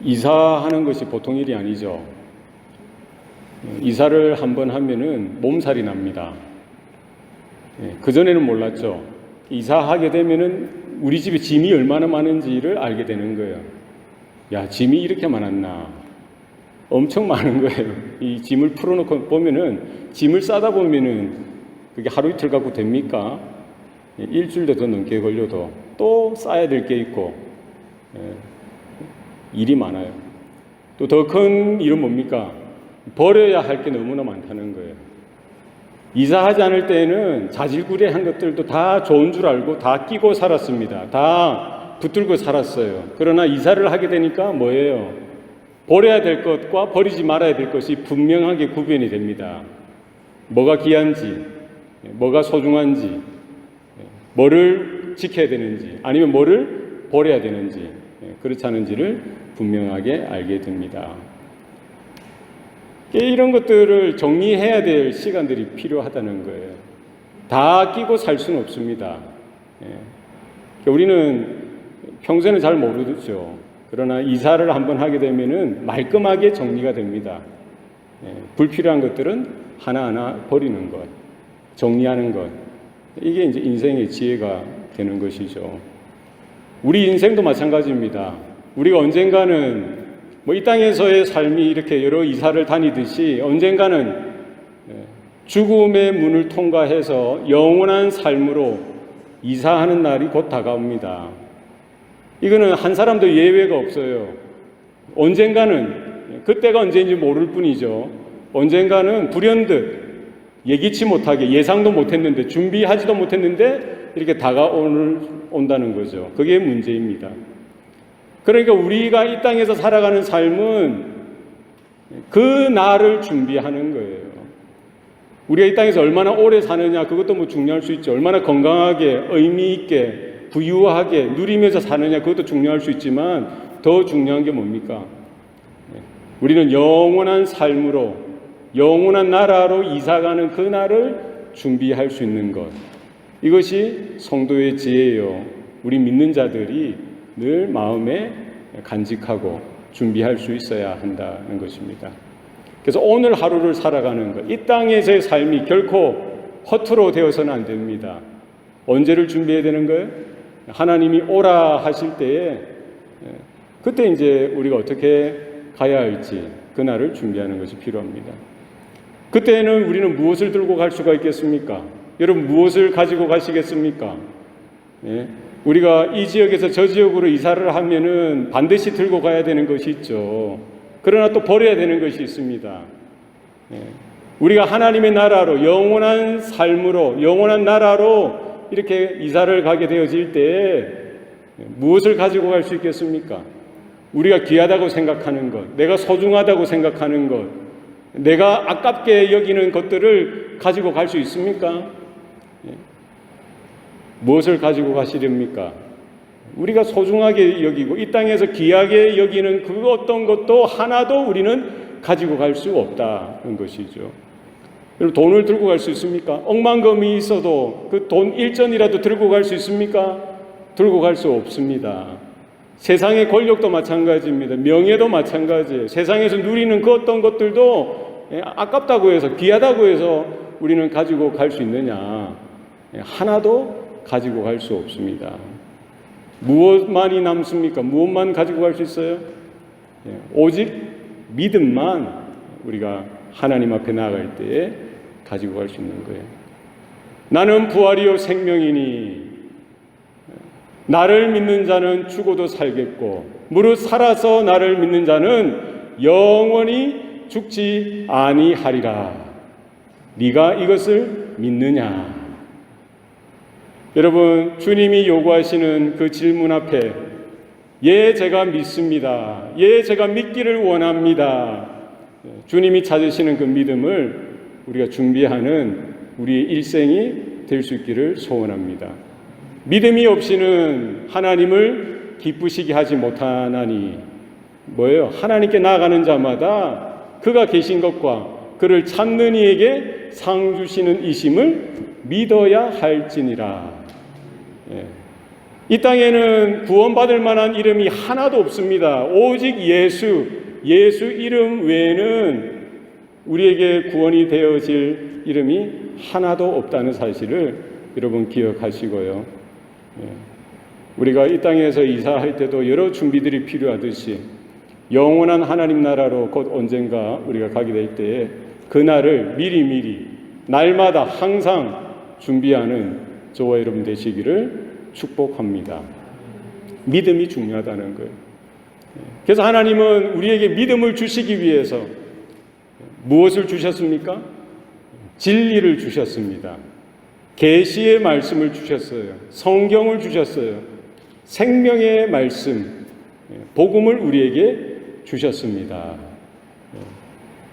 이사하는 것이 보통 일이 아니죠. 이사를 한번 하면은 몸살이 납니다. 그전에는 몰랐죠. 이사하게 되면은 우리 집에 짐이 얼마나 많은지를 알게 되는 거예요. 야, 짐이 이렇게 많았나. 엄청 많은 거예요. 이 짐을 풀어놓고 보면은, 짐을 싸다 보면은 그게 하루 이틀 갖고 됩니까? 일주일도 더 넘게 걸려도 또 싸야 될 게 있고, 일이 많아요. 또 더 큰 일은 뭡니까? 버려야 할 게 너무나 많다는 거예요. 이사하지 않을 때에는 자질구레한 것들도 다 좋은 줄 알고 다 끼고 살았습니다. 다 붙들고 살았어요. 그러나 이사를 하게 되니까 뭐예요? 버려야 될 것과 버리지 말아야 될 것이 분명하게 구별이 됩니다. 뭐가 귀한지, 뭐가 소중한지, 뭐를 지켜야 되는지, 아니면 뭐를 버려야 되는지, 그렇지 않은지를 분명하게 알게 됩니다. 이런 것들을 정리해야 될 시간들이 필요하다는 거예요. 다 끼고 살 수는 없습니다. 우리는 평소에는 잘 모르죠. 그러나 이사를 한번 하게 되면은 말끔하게 정리가 됩니다. 불필요한 것들은 하나하나 버리는 것, 정리하는 것. 이게 이제 인생의 지혜가 되는 것이죠. 우리 인생도 마찬가지입니다. 우리가 언젠가는 이 땅에서의 삶이 이렇게 여러 이사를 다니듯이 언젠가는 죽음의 문을 통과해서 영원한 삶으로 이사하는 날이 곧 다가옵니다. 이거는 한 사람도 예외가 없어요. 언젠가는, 그때가 언제인지 모를 뿐이죠. 언젠가는 불현듯 예기치 못하게, 예상도 못했는데, 준비하지도 못했는데 이렇게 다가온다는 거죠. 그게 문제입니다. 그러니까 우리가 이 땅에서 살아가는 삶은 그 날을 준비하는 거예요. 우리가 이 땅에서 얼마나 오래 사느냐, 그것도 중요할 수 있죠. 얼마나 건강하게, 의미 있게, 부유하게 누리면서 사느냐, 그것도 중요할 수 있지만 더 중요한 게 뭡니까? 우리는 영원한 삶으로, 영원한 나라로 이사가는 그 날을 준비할 수 있는 것. 이것이 성도의 지혜예요. 우리 믿는 자들이 늘 마음에 간직하고 준비할 수 있어야 한다는 것입니다. 그래서 오늘 하루를 살아가는 것, 이 땅에서의 삶이 결코 허투루 되어서는 안 됩니다. 언제를 준비해야 되는 거예요? 하나님이 오라 하실 때에, 그때 이제 우리가 어떻게 가야 할지 그날을 준비하는 것이 필요합니다. 그때는 우리는 무엇을 들고 갈 수가 있겠습니까? 여러분, 무엇을 가지고 가시겠습니까? 우리가 이 지역에서 저 지역으로 이사를 하면은 반드시 들고 가야 되는 것이 있죠. 그러나 또 버려야 되는 것이 있습니다. 우리가 하나님의 나라로, 영원한 삶으로, 영원한 나라로 이렇게 이사를 가게 되어질 때에 무엇을 가지고 갈 수 있겠습니까? 우리가 귀하다고 생각하는 것, 내가 소중하다고 생각하는 것, 내가 아깝게 여기는 것들을 가지고 갈 수 있습니까? 무엇을 가지고 가시렵니까? 우리가 소중하게 여기고 이 땅에서 귀하게 여기는 그 어떤 것도 하나도 우리는 가지고 갈 수 없다는 것이죠. 여러분, 돈을 들고 갈 수 있습니까? 억만금이 있어도 그 돈 일전이라도 들고 갈 수 있습니까? 들고 갈 수 없습니다. 세상의 권력도 마찬가지입니다. 명예도 마찬가지예요. 세상에서 누리는 그 어떤 것들도 아깝다고 해서, 귀하다고 해서 우리는 가지고 갈 수 있느냐? 하나도 가지고 갈 수 없습니다. 무엇만이 남습니까? 무엇만 가지고 갈 수 있어요? 오직 믿음만 우리가 하나님 앞에 나아갈 때에 가지고 갈 수 있는 거예요. 나는 부활이요 생명이니 나를 믿는 자는 죽어도 살겠고 무릇 살아서 나를 믿는 자는 영원히 죽지 아니하리라. 네가 이것을 믿느냐? 여러분, 주님이 요구하시는 그 질문 앞에 예, 제가 믿습니다. 예, 제가 믿기를 원합니다. 주님이 찾으시는 그 믿음을 우리가 준비하는 우리의 일생이 될 수 있기를 소원합니다. 믿음이 없이는 하나님을 기쁘시게 하지 못하나니 뭐예요? 하나님께 나아가는 자마다 그가 계신 것과 그를 찾는 이에게 상 주시는 이심을 믿어야 할지니라. 이 땅에는 구원받을 만한 이름이 하나도 없습니다. 오직 예수 이름 외에는 우리에게 구원이 되어질 이름이 하나도 없다는 사실을 여러분 기억하시고요. 우리가 이 땅에서 이사할 때도 여러 준비들이 필요하듯이 영원한 하나님 나라로 곧 언젠가 우리가 가게 될 때에 그날을 미리 날마다 항상 준비하는 저와 여러분 되시기를 축복합니다. 믿음이 중요하다는 거예요. 그래서 하나님은 우리에게 믿음을 주시기 위해서 무엇을 주셨습니까? 진리를 주셨습니다. 계시의 말씀을 주셨어요. 성경을 주셨어요. 생명의 말씀, 복음을 우리에게 주셨습니다.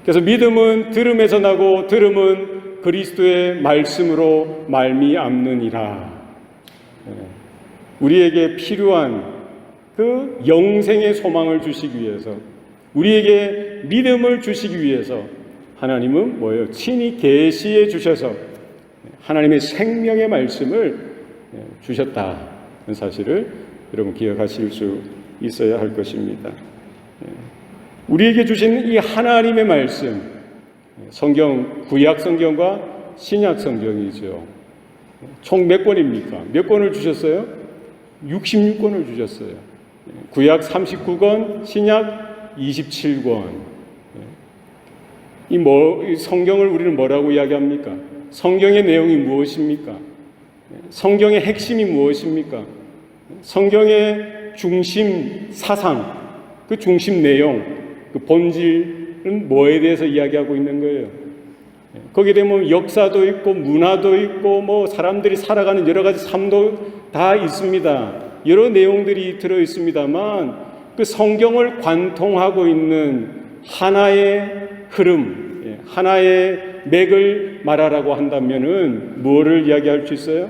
그래서 믿음은 들음에서 나고 들음은 그리스도의 말씀으로 말미암느니라. 우리에게 필요한 그 영생의 소망을 주시기 위해서, 우리에게 믿음을 주시기 위해서 하나님은 뭐예요? 친히 계시해 주셔서 하나님의 생명의 말씀을 주셨다는 사실을 여러분 기억하실 수 있어야 할 것입니다. 우리에게 주신 이 하나님의 말씀, 성경, 구약 성경과 신약 성경이죠. 총 몇 권입니까? 몇 권을 주셨어요? 66권을 주셨어요. 구약 39권, 신약 27권. 이 성경을 우리는 뭐라고 이야기합니까? 성경의 내용이 무엇입니까? 성경의 핵심이 무엇입니까? 성경의 중심 사상, 그 중심 내용, 그 본질은 뭐에 대해서 이야기하고 있는 거예요? 거기에 되면 역사도 있고 문화도 있고 뭐 사람들이 살아가는 여러 가지 삶도 다 있습니다. 여러 내용들이 들어 있습니다만 그 성경을 관통하고 있는 하나의 흐름, 하나의 맥을 말하라고 한다면은 뭐를 이야기할 수 있어요?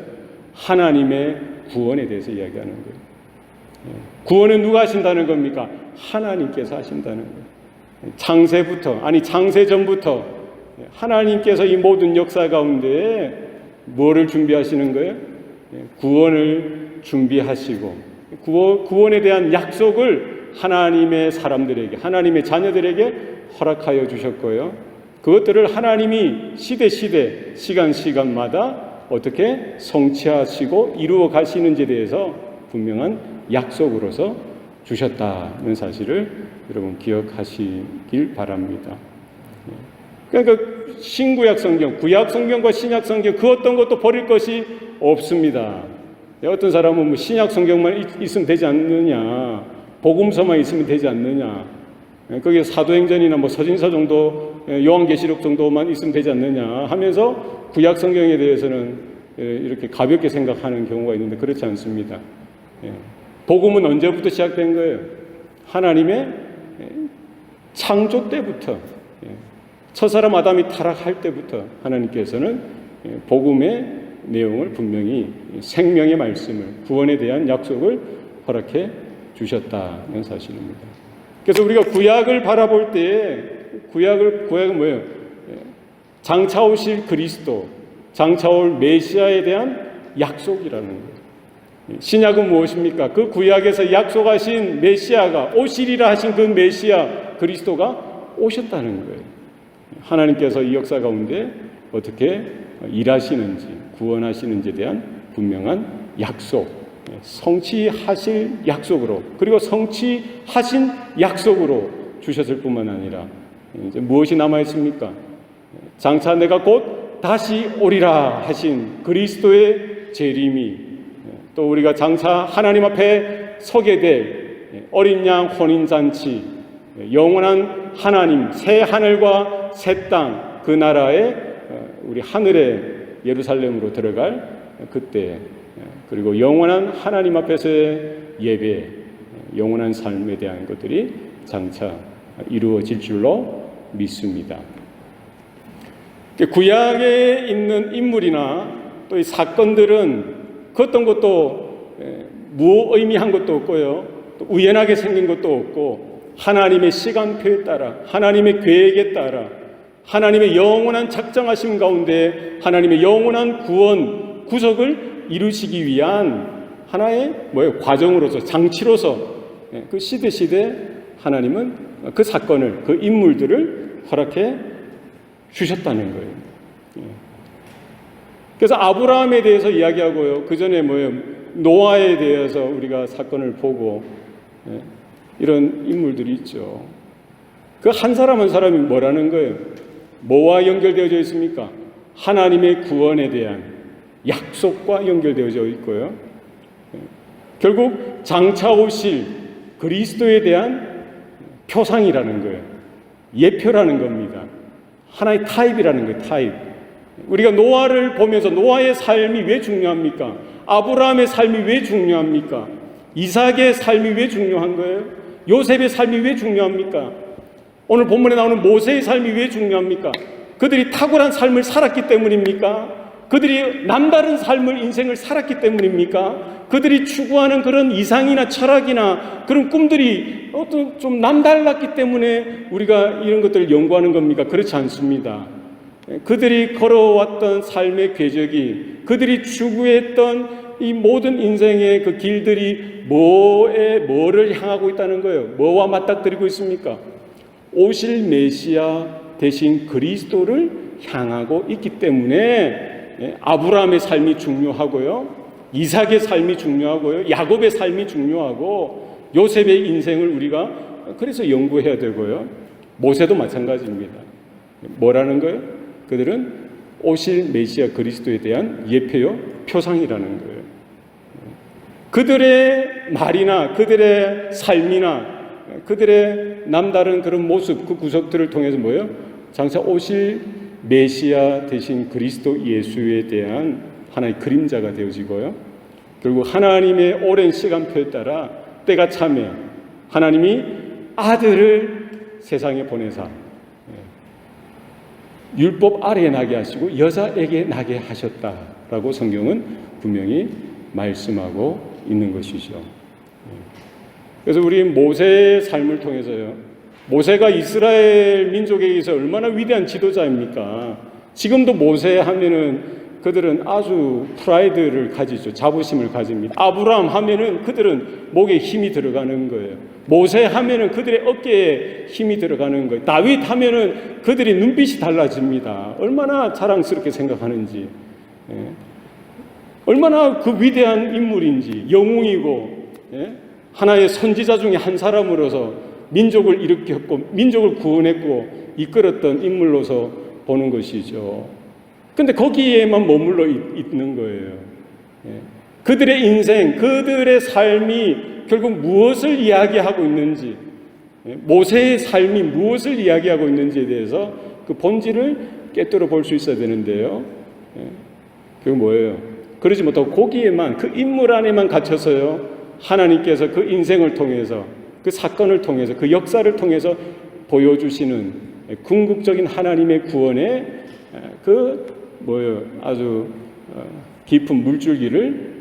하나님의 구원에 대해서 이야기하는 거예요. 구원은 누가 하신다는 겁니까? 하나님께서 하신다는 거예요. 창세부터, 아니 창세 전부터 하나님께서 이 모든 역사 가운데 뭐를 준비하시는 거예요? 구원을 준비하시고 구원에 대한 약속을 하나님의 사람들에게, 하나님의 자녀들에게 허락하여 주셨고요. 그것들을 하나님이 시대 시간마다 어떻게 성취하시고 이루어 가시는지에 대해서 분명한 약속으로서 주셨다는 사실을 여러분 기억하시길 바랍니다. 그러니까 신구약 성경, 구약 성경과 신약 성경 그 어떤 것도 버릴 것이 없습니다. 어떤 사람은 뭐 신약 성경만 있으면 되지 않느냐, 복음서만 있으면 되지 않느냐, 거기에 사도행전이나 뭐 서신서 정도, 요한계시록 정도만 있으면 되지 않느냐 하면서 구약 성경에 대해서는 이렇게 가볍게 생각하는 경우가 있는데 그렇지 않습니다. 복음은 언제부터 시작된 거예요? 하나님의 창조 때부터, 첫사람 아담이 타락할 때부터 하나님께서는 복음의 내용을 분명히 생명의 말씀을, 구원에 대한 약속을 허락해 주셨다는 사실입니다. 그래서 우리가 구약을 바라볼 때에 구약은 뭐예요? 장차 오실 그리스도, 장차 올 메시아에 대한 약속이라는 거예요. 신약은 무엇입니까? 그 구약에서 약속하신 메시아가 오시리라 하신 그 메시아 그리스도가 오셨다는 거예요. 하나님께서 이 역사 가운데 어떻게 일하시는지, 구원하시는지에 대한 분명한 약속, 성취하실 약속으로, 그리고 성취하신 약속으로 주셨을 뿐만 아니라 이제 무엇이 남아 있습니까? 장차 내가 곧 다시 오리라 하신 그리스도의 재림이, 또 우리가 장차 하나님 앞에 서게 될 어린 양 혼인잔치, 영원한 하나님, 새 하늘과 새 땅, 그 나라에 우리 하늘의 예루살렘으로 들어갈 그때, 그리고 영원한 하나님 앞에서의 예배, 영원한 삶에 대한 것들이 장차 이루어질 줄로 믿습니다. 구약에 있는 인물이나 또 이 사건들은 그 어떤 것도 무의미한 것도 없고요, 또 우연하게 생긴 것도 없고 하나님의 시간표에 따라, 하나님의 계획에 따라, 하나님의 영원한 작정하심 가운데 하나님의 영원한 구원, 구속을 이루시기 위한 하나의 과정으로서, 장치로서 그 시대 하나님은 그 사건을, 그 인물들을 허락해 주셨다는 거예요. 그래서 아브라함에 대해서 이야기하고요. 그 전에 노아에 대해서 우리가 사건을 보고 이런 인물들이 있죠. 그 한 사람 한 사람이 뭐라는 거예요? 뭐와 연결되어져 있습니까? 하나님의 구원에 대한 약속과 연결되어져 있고요. 결국 장차 오실 그리스도에 대한 표상이라는 거예요. 예표라는 겁니다. 하나의 타입이라는 거예요. 타입. 우리가 노아를 보면서 노아의 삶이 왜 중요합니까? 아브라함의 삶이 왜 중요합니까? 이삭의 삶이 왜 중요한 거예요? 요셉의 삶이 왜 중요합니까? 오늘 본문에 나오는 모세의 삶이 왜 중요합니까? 그들이 탁월한 삶을 살았기 때문입니까? 그들이 남다른 삶을, 인생을 살았기 때문입니까? 그들이 추구하는 그런 이상이나 철학이나 그런 꿈들이 어떤 좀 남달랐기 때문에 우리가 이런 것들을 연구하는 겁니까? 그렇지 않습니다. 그들이 걸어왔던 삶의 궤적이, 그들이 추구했던 이 모든 인생의 그 길들이 뭐를 향하고 있다는 거예요. 뭐와 맞닥뜨리고 있습니까? 오실 메시아 대신 그리스도를 향하고 있기 때문에 아브라함의 삶이 중요하고요, 이삭의 삶이 중요하고요, 야곱의 삶이 중요하고, 요셉의 인생을 우리가 그래서 연구해야 되고요, 모세도 마찬가지입니다. 뭐라는 거예요? 그들은 오실 메시아 그리스도에 대한 예표요, 표상이라는 거예요. 그들의 말이나 그들의 삶이나 그들의 남다른 그런 모습, 그 구석들을 통해서 뭐예요? 장차 오실 메시아 대신 그리스도 예수에 대한 하나의 그림자가 되어지고요, 결국 하나님의 오랜 시간표에 따라 때가 차면 하나님이 아들을 세상에 보내사 율법 아래에 나게 하시고 여자에게 나게 하셨다라고 성경은 분명히 말씀하고 있는 것이죠. 그래서 우리 모세의 삶을 통해서요, 모세가 이스라엘 민족에게서 얼마나 위대한 지도자입니까? 지금도 모세 하면은 그들은 아주 프라이드를 가지죠. 자부심을 가집니다. 아브라함 하면은 그들은 목에 힘이 들어가는 거예요. 모세 하면은 그들의 어깨에 힘이 들어가는 거예요. 다윗 하면은 그들이 눈빛이 달라집니다. 얼마나 자랑스럽게 생각하는지, 얼마나 그 위대한 인물인지, 영웅이고, 하나의 선지자 중에 한 사람으로서 민족을 일으켰고 민족을 구원했고 이끌었던 인물로서 보는 것이죠. 근데 거기에만 머물러 있는 거예요. 그들의 인생, 그들의 삶이 결국 무엇을 이야기하고 있는지, 모세의 삶이 무엇을 이야기하고 있는지에 대해서 그 본질을 깨뜨려 볼 수 있어야 되는데요, 그게 뭐예요? 그러지 못하고 거기에만, 그 인물 안에만 갇혀서요, 하나님께서 그 인생을 통해서, 그 사건을 통해서, 그 역사를 통해서 보여주시는 궁극적인 하나님의 구원의 아주 깊은 물줄기를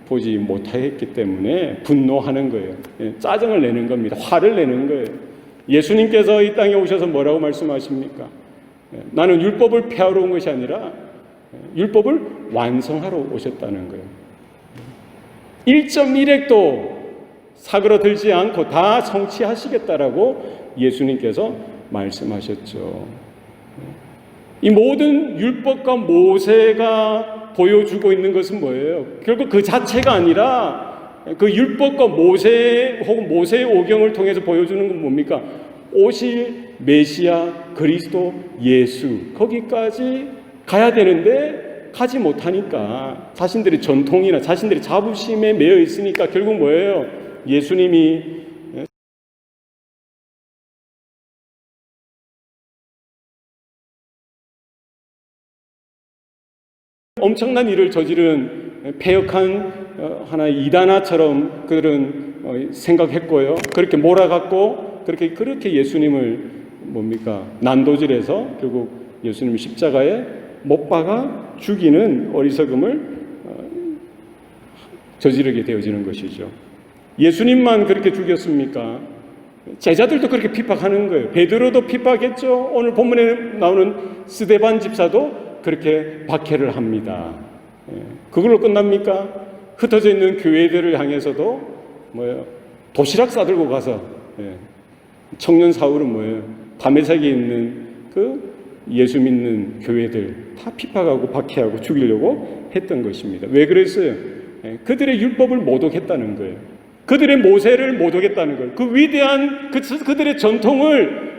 보지 못했기 때문에 분노하는 거예요. 짜증을 내는 겁니다. 화를 내는 거예요. 예수님께서 이 땅에 오셔서 뭐라고 말씀하십니까? 나는 율법을 폐하러 온 것이 아니라 율법을 완성하러 오셨다는 거예요. 1.1획도 사그러들지 않고 다 성취하시겠다라고 예수님께서 말씀하셨죠. 이 모든 율법과 모세가 보여주고 있는 것은 뭐예요? 결국 그 자체가 아니라 그 율법과 모세 혹은 모세의 오경을 통해서 보여주는 건 뭡니까? 오실 메시아 그리스도 예수, 거기까지 가야 되는데 가지 못하니까, 자신들의 전통이나 자신들의 자부심에 매여 있으니까 결국 뭐예요? 예수님이 엄청난 일을 저지른 패역한 하나의 이단아처럼 그들은 생각했고요, 그렇게 몰아갔고 그렇게 예수님을 난도질해서 결국 예수님이 십자가에 못 박아 죽이는 어리석음을 저지르게 되어지는 것이죠. 예수님만 그렇게 죽였습니까? 제자들도 그렇게 핍박하는 거예요. 베드로도 핍박했죠. 오늘 본문에 나오는 스데반 집사도 그렇게 박해를 합니다. 그걸로 끝납니까? 흩어져 있는 교회들을 향해서도 뭐예요? 도시락 싸들고 가서 청년 사울은 뭐예요? 밤에색에 있는 그 예수 믿는 교회들 다 핍박하고 박해하고 죽이려고 했던 것입니다. 왜 그랬어요? 그들의 율법을 모독했다는 거예요. 그들의 모세를 모독했다는 거예요. 그 위대한 그들의 전통을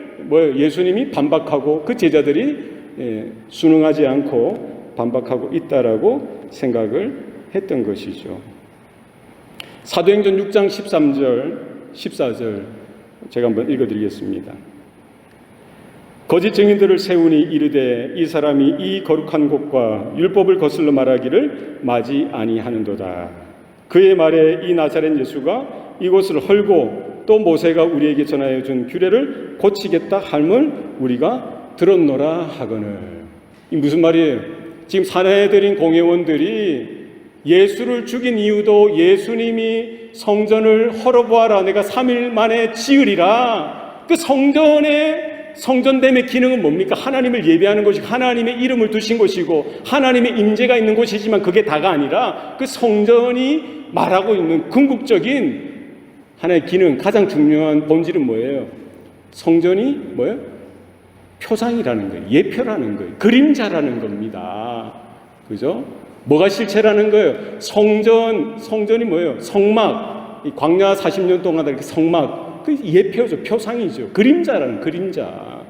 예수님이 반박하고 그 제자들이 순응하지 않고 반박하고 있다라고 생각을 했던 것이죠. 사도행전 6장 13절, 14절 제가 한번 읽어드리겠습니다. 거짓 증인들을 세우니 이르되 이 사람이 이 거룩한 곳과 율법을 거슬러 말하기를 마지 아니하는도다. 그의 말에 이 나사렛 예수가 이곳을 헐고 또 모세가 우리에게 전하여 준 규례를 고치겠다 함을 우리가 들었노라 하거늘. 이 무슨 말이에요? 지금 산헤드린 공회원들이 예수를 죽인 이유도 예수님이 성전을 헐어보아라 내가 3일 만에 지으리라. 그 성전됨의 기능은 뭡니까? 하나님을 예배하는 것이고 하나님의 이름을 두신 것이고 하나님의 임재가 있는 곳이지만 그게 다가 아니라 그 성전이 말하고 있는 궁극적인 하나의 기능, 가장 중요한 본질은 뭐예요? 성전이 뭐예요? 표상이라는 거예요. 예표라는 거예요. 그림자라는 겁니다. 그죠? 뭐가 실체라는 거예요? 성전이 뭐예요? 성막. 광야 40년 동안 이렇게 성막. 그 예표죠. 표상이죠. 그림자라는 그림자.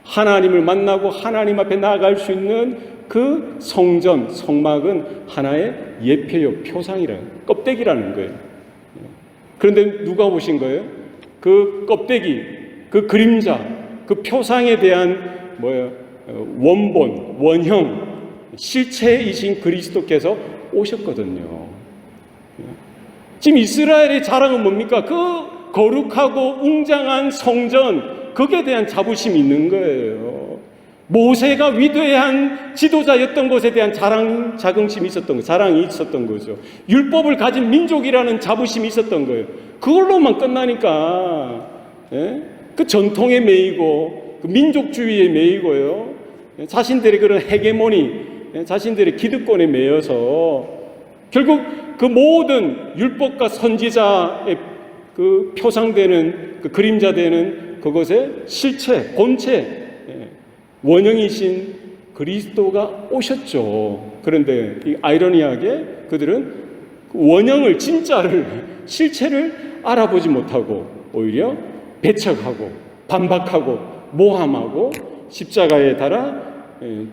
하나님을 만나고 하나님 앞에 나아갈 수 있는 그 성전, 성막은 하나의 예표요. 표상이라는 껍데기라는 거예요. 그런데 누가 보신 거예요? 그 껍데기, 그 그림자, 그 표상에 대한 원본, 원형, 실체이신 그리스도께서 오셨거든요. 지금 이스라엘의 자랑은 뭡니까? 그 거룩하고 웅장한 성전, 거기에 대한 자부심이 있는 거예요. 모세가 위대한 지도자였던 것에 대한 자긍심이 있었던 거예요. 자랑이 있었던 거죠. 율법을 가진 민족이라는 자부심이 있었던 거예요. 그걸로만 끝나니까 그 전통에 매이고 그 민족주의에 매이고요. 자신들의 그런 헤게모니, 자신들의 기득권에 매여서 결국 그 모든 율법과 선지자의 그 표상되는 그 그림자되는 그것의 실체, 본체, 원형이신 그리스도가 오셨죠. 그런데 이 아이러니하게 그들은 원형을, 진짜를, 실체를 알아보지 못하고 오히려 배척하고 반박하고 모함하고 십자가에 달아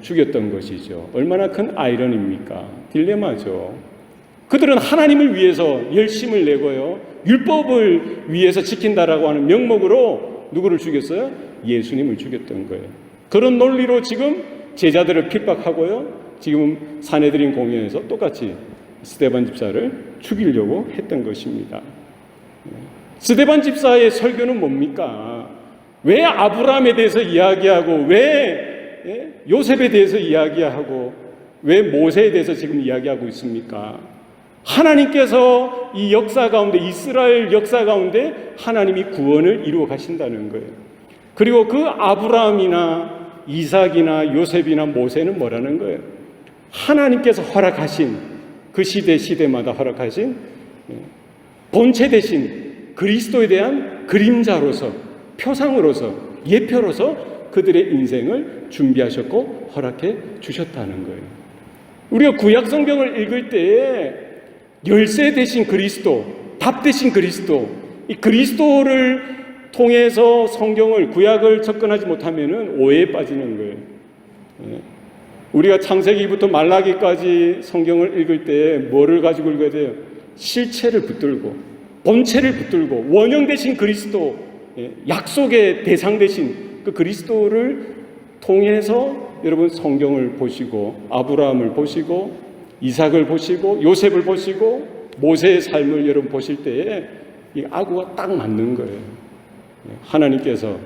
죽였던 것이죠. 얼마나 큰 아이러니입니까? 딜레마죠. 그들은 하나님을 위해서 열심을 내고요. 율법을 위해서 지킨다라고 하는 명목으로 누구를 죽였어요? 예수님을 죽였던 거예요. 그런 논리로 지금 제자들을 핍박하고요. 지금 산헤드린 공회에서 똑같이 스데반 집사를 죽이려고 했던 것입니다. 스데반 집사의 설교는 뭡니까? 왜 아브라함에 대해서 이야기하고 왜 요셉에 대해서 이야기하고 왜 모세에 대해서 지금 이야기하고 있습니까? 하나님께서 이 역사 가운데, 이스라엘 역사 가운데 하나님이 구원을 이루어 가신다는 거예요. 그리고 그 아브라함이나 이삭이나 요셉이나 모세는 뭐라는 거예요? 하나님께서 허락하신 그 시대마다 허락하신 본체 대신 그리스도에 대한 그림자로서, 표상으로서, 예표로서 그들의 인생을 준비하셨고 허락해 주셨다는 거예요. 우리가 구약 성경을 읽을 때에 열쇠 대신 그리스도, 답 대신 그리스도, 이 그리스도를 통해서 성경을, 구약을 접근하지 못하면은 오해에 빠지는 거예요. 우리가 창세기부터 말라기까지 성경을 읽을 때 뭐를 가지고 읽어야 돼요? 실체를 붙들고, 본체를 붙들고, 원형 대신 그리스도, 약속의 대상 대신 그 그리스도를 통해서 여러분 성경을 보시고, 아브라함을 보시고, 이삭을 보시고, 요셉을 보시고, 모세의 삶을 여러분 보실 때에 이 아구가 딱 맞는 거예요. 하나님께서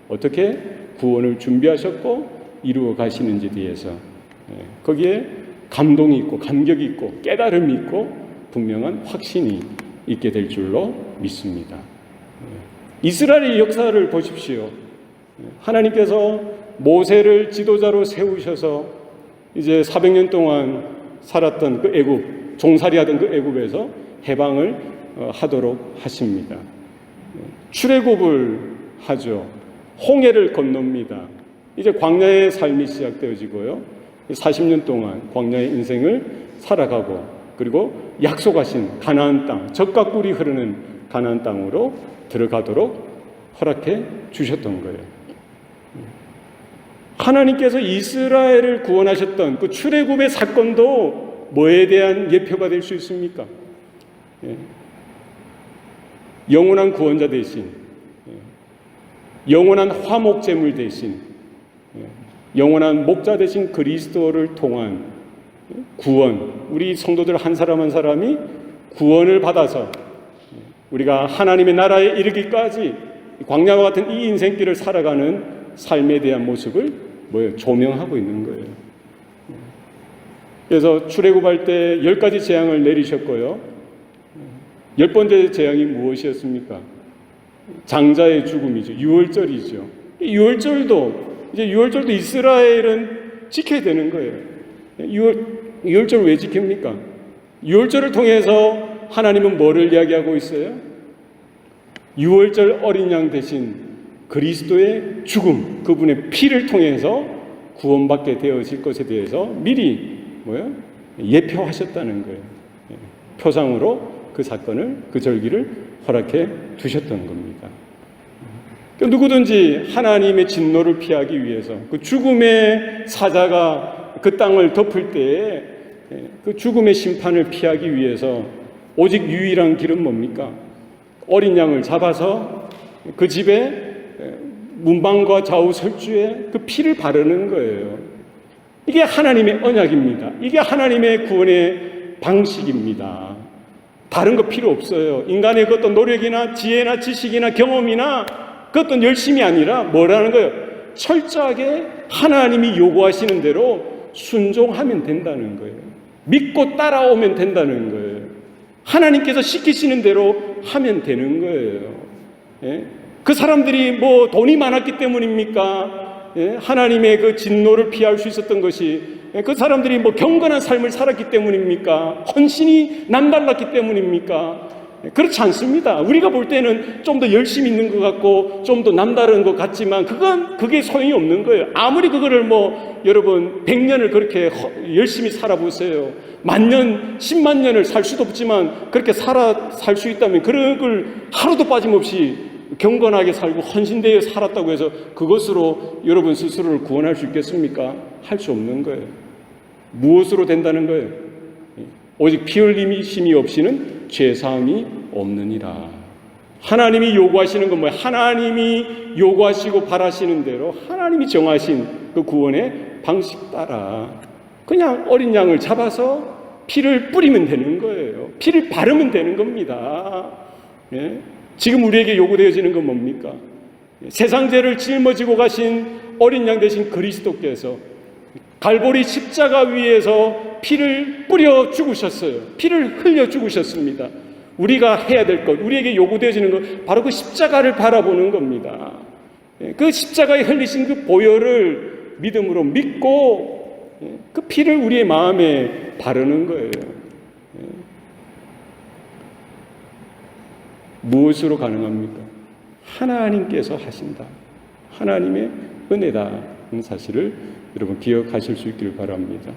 어떻게 구원을 준비하셨고 이루어 가시는지에 대해서 거기에 감동이 있고 감격이 있고 깨달음이 있고 분명한 확신이 있게 될 줄로 믿습니다. 이스라엘의 역사를 보십시오. 하나님께서 모세를 지도자로 세우셔서 이제 400년 동안 살았던 그 애굽, 종살이하던 그 애굽에서 해방을 하도록 하십니다. 출애굽을 하죠. 홍해를 건넙니다. 이제 광야의 삶이 시작되어지고요. 40년 동안 광야의 인생을 살아가고, 그리고 약속하신 가나안 땅, 젖과 꿀이 흐르는 가나안 땅으로 들어가도록 허락해 주셨던 거예요. 하나님께서 이스라엘을 구원하셨던 그 출애굽의 사건도 뭐에 대한 예표가 될 수 있습니까? 영원한 구원자 대신, 영원한 화목제물 대신, 영원한 목자 대신 그리스도를 통한 구원, 우리 성도들 한 사람 한 사람이 구원을 받아서 우리가 하나님의 나라에 이르기까지 광야와 같은 이 인생길을 살아가는 삶에 대한 모습을 조명하고 있는 거예요. 그래서 출애굽할 때 10가지 재앙을 내리셨고요. 10번째 재앙이 무엇이었습니까? 장자의 죽음이죠. 유월절이죠. 유월절도 이스라엘은 지켜야 되는 거예요. 유월절 왜 지킵니까? 유월절을 통해서 하나님은 뭐를 이야기하고 있어요? 유월절 어린 양 대신 그리스도의 죽음, 그분의 피를 통해서 구원받게 되어질 것에 대해서 미리 예표하셨다는 거예요. 표상으로 그 사건을, 그 절기를 허락해 두셨던 겁니다. 누구든지 하나님의 진노를 피하기 위해서 그 죽음의 사자가 그 땅을 덮을 때에 그 죽음의 심판을 피하기 위해서 오직 유일한 길은 뭡니까? 어린 양을 잡아서 그 집에 문방과 좌우 설주에 그 피를 바르는 거예요. 이게 하나님의 언약입니다. 이게 하나님의 구원의 방식입니다. 다른 거 필요 없어요. 인간의 그 어떤 노력이나 지혜나 지식이나 경험이나 그 어떤 열심이 아니라 뭐라는 거예요? 철저하게 하나님이 요구하시는 대로 순종하면 된다는 거예요. 믿고 따라오면 된다는 거예요. 하나님께서 시키시는 대로 하면 되는 거예요. 예? 그 사람들이 돈이 많았기 때문입니까? 예? 하나님의 그 진노를 피할 수 있었던 것이 그 사람들이 경건한 삶을 살았기 때문입니까? 헌신이 남달랐기 때문입니까? 그렇지 않습니다. 우리가 볼 때는 좀 더 열심히 있는 것 같고 좀 더 남다른 것 같지만 그게 소용이 없는 거예요. 아무리 그거를 여러분 100년을 그렇게 열심히 살아보세요. 10,000년, 10만 년을 살 수도 없지만 그렇게 살 수 있다면 그걸 하루도 빠짐없이 경건하게 살고 헌신되어 살았다고 해서 그것으로 여러분 스스로를 구원할 수 있겠습니까? 할 수 없는 거예요. 무엇으로 된다는 거예요? 오직 피 흘림이 없이는 죄사함이 없느니라. 하나님이 요구하시는 건 뭐예요? 하나님이 요구하시고 바라시는 대로 하나님이 정하신 그 구원의 방식 따라 그냥 어린 양을 잡아서 피를 뿌리면 되는 거예요. 피를 바르면 되는 겁니다. 예? 지금 우리에게 요구되어지는 건 뭡니까? 세상 죄를 짊어지고 가신 어린 양 되신 그리스도께서 갈보리 십자가 위에서 피를 뿌려 죽으셨어요. 피를 흘려 죽으셨습니다. 우리가 해야 될 것, 우리에게 요구되어지는 것, 바로 그 십자가를 바라보는 겁니다. 그 십자가에 흘리신 그 보혈을 믿음으로 믿고 그 피를 우리의 마음에 바르는 거예요. 무엇으로 가능합니까? 하나님께서 하신다. 하나님의 은혜다는 사실을 여러분 기억하실 수 있기를 바랍니다.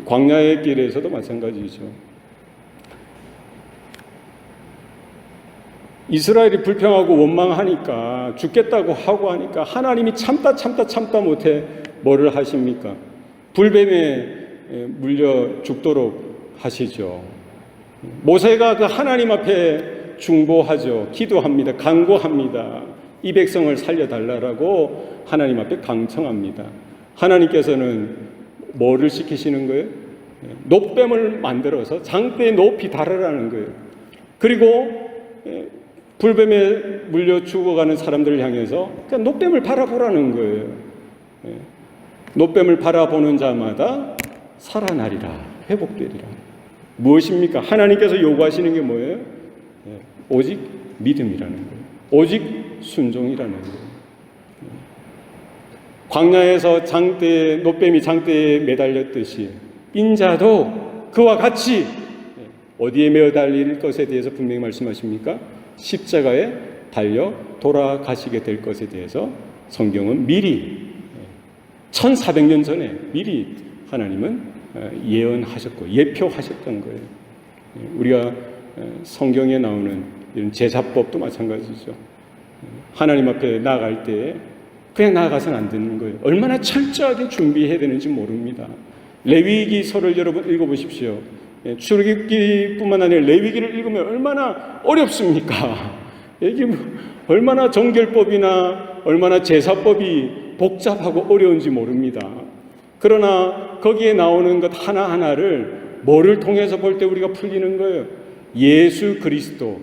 광야의 길에서도 마찬가지죠. 이스라엘이 불평하고 원망하니까 죽겠다고 하고 하니까 하나님이 참다 못해 뭐를 하십니까? 불뱀에 물려 죽도록 하시죠. 모세가 그 하나님 앞에 중보하죠. 기도합니다. 간구합니다. 이 백성을 살려달라고 하나님 앞에 강청합니다. 하나님께서는 뭐를 시키시는 거예요? 놋뱀을 만들어서 장대에 높이 달으라는 거예요. 그리고 불뱀에 물려 죽어가는 사람들을 향해서 그냥 놋뱀을 바라보라는 거예요. 놋뱀을 바라보는 자마다 살아나리라, 회복되리라. 무엇입니까? 하나님께서 요구하시는 게 뭐예요? 오직 믿음이라는 거예요. 오직 순종이라는 거예요. 광야에서 놋뱀이 장대에 매달렸듯이 인자도 그와 같이 어디에 매어 달릴 것에 대해서 분명히 말씀하십니까? 십자가에 달려 돌아가시게 될 것에 대해서 성경은 미리 1400년 전에 미리 하나님은 예언하셨고 예표하셨던 거예요. 우리가 성경에 나오는 이런 제사법도 마찬가지죠. 하나님 앞에 나아갈 때 그냥 나아가서는 안 되는 거예요. 얼마나 철저하게 준비해야 되는지 모릅니다. 레위기서를 여러분 읽어보십시오. 출애굽기뿐만 아니라 레위기를 읽으면 얼마나 어렵습니까? 이게 얼마나 정결법이나 얼마나 제사법이 복잡하고 어려운지 모릅니다. 그러나 거기에 나오는 것 하나하나를 뭐를 통해서 볼 때 우리가 풀리는 거예요? 예수 그리스도,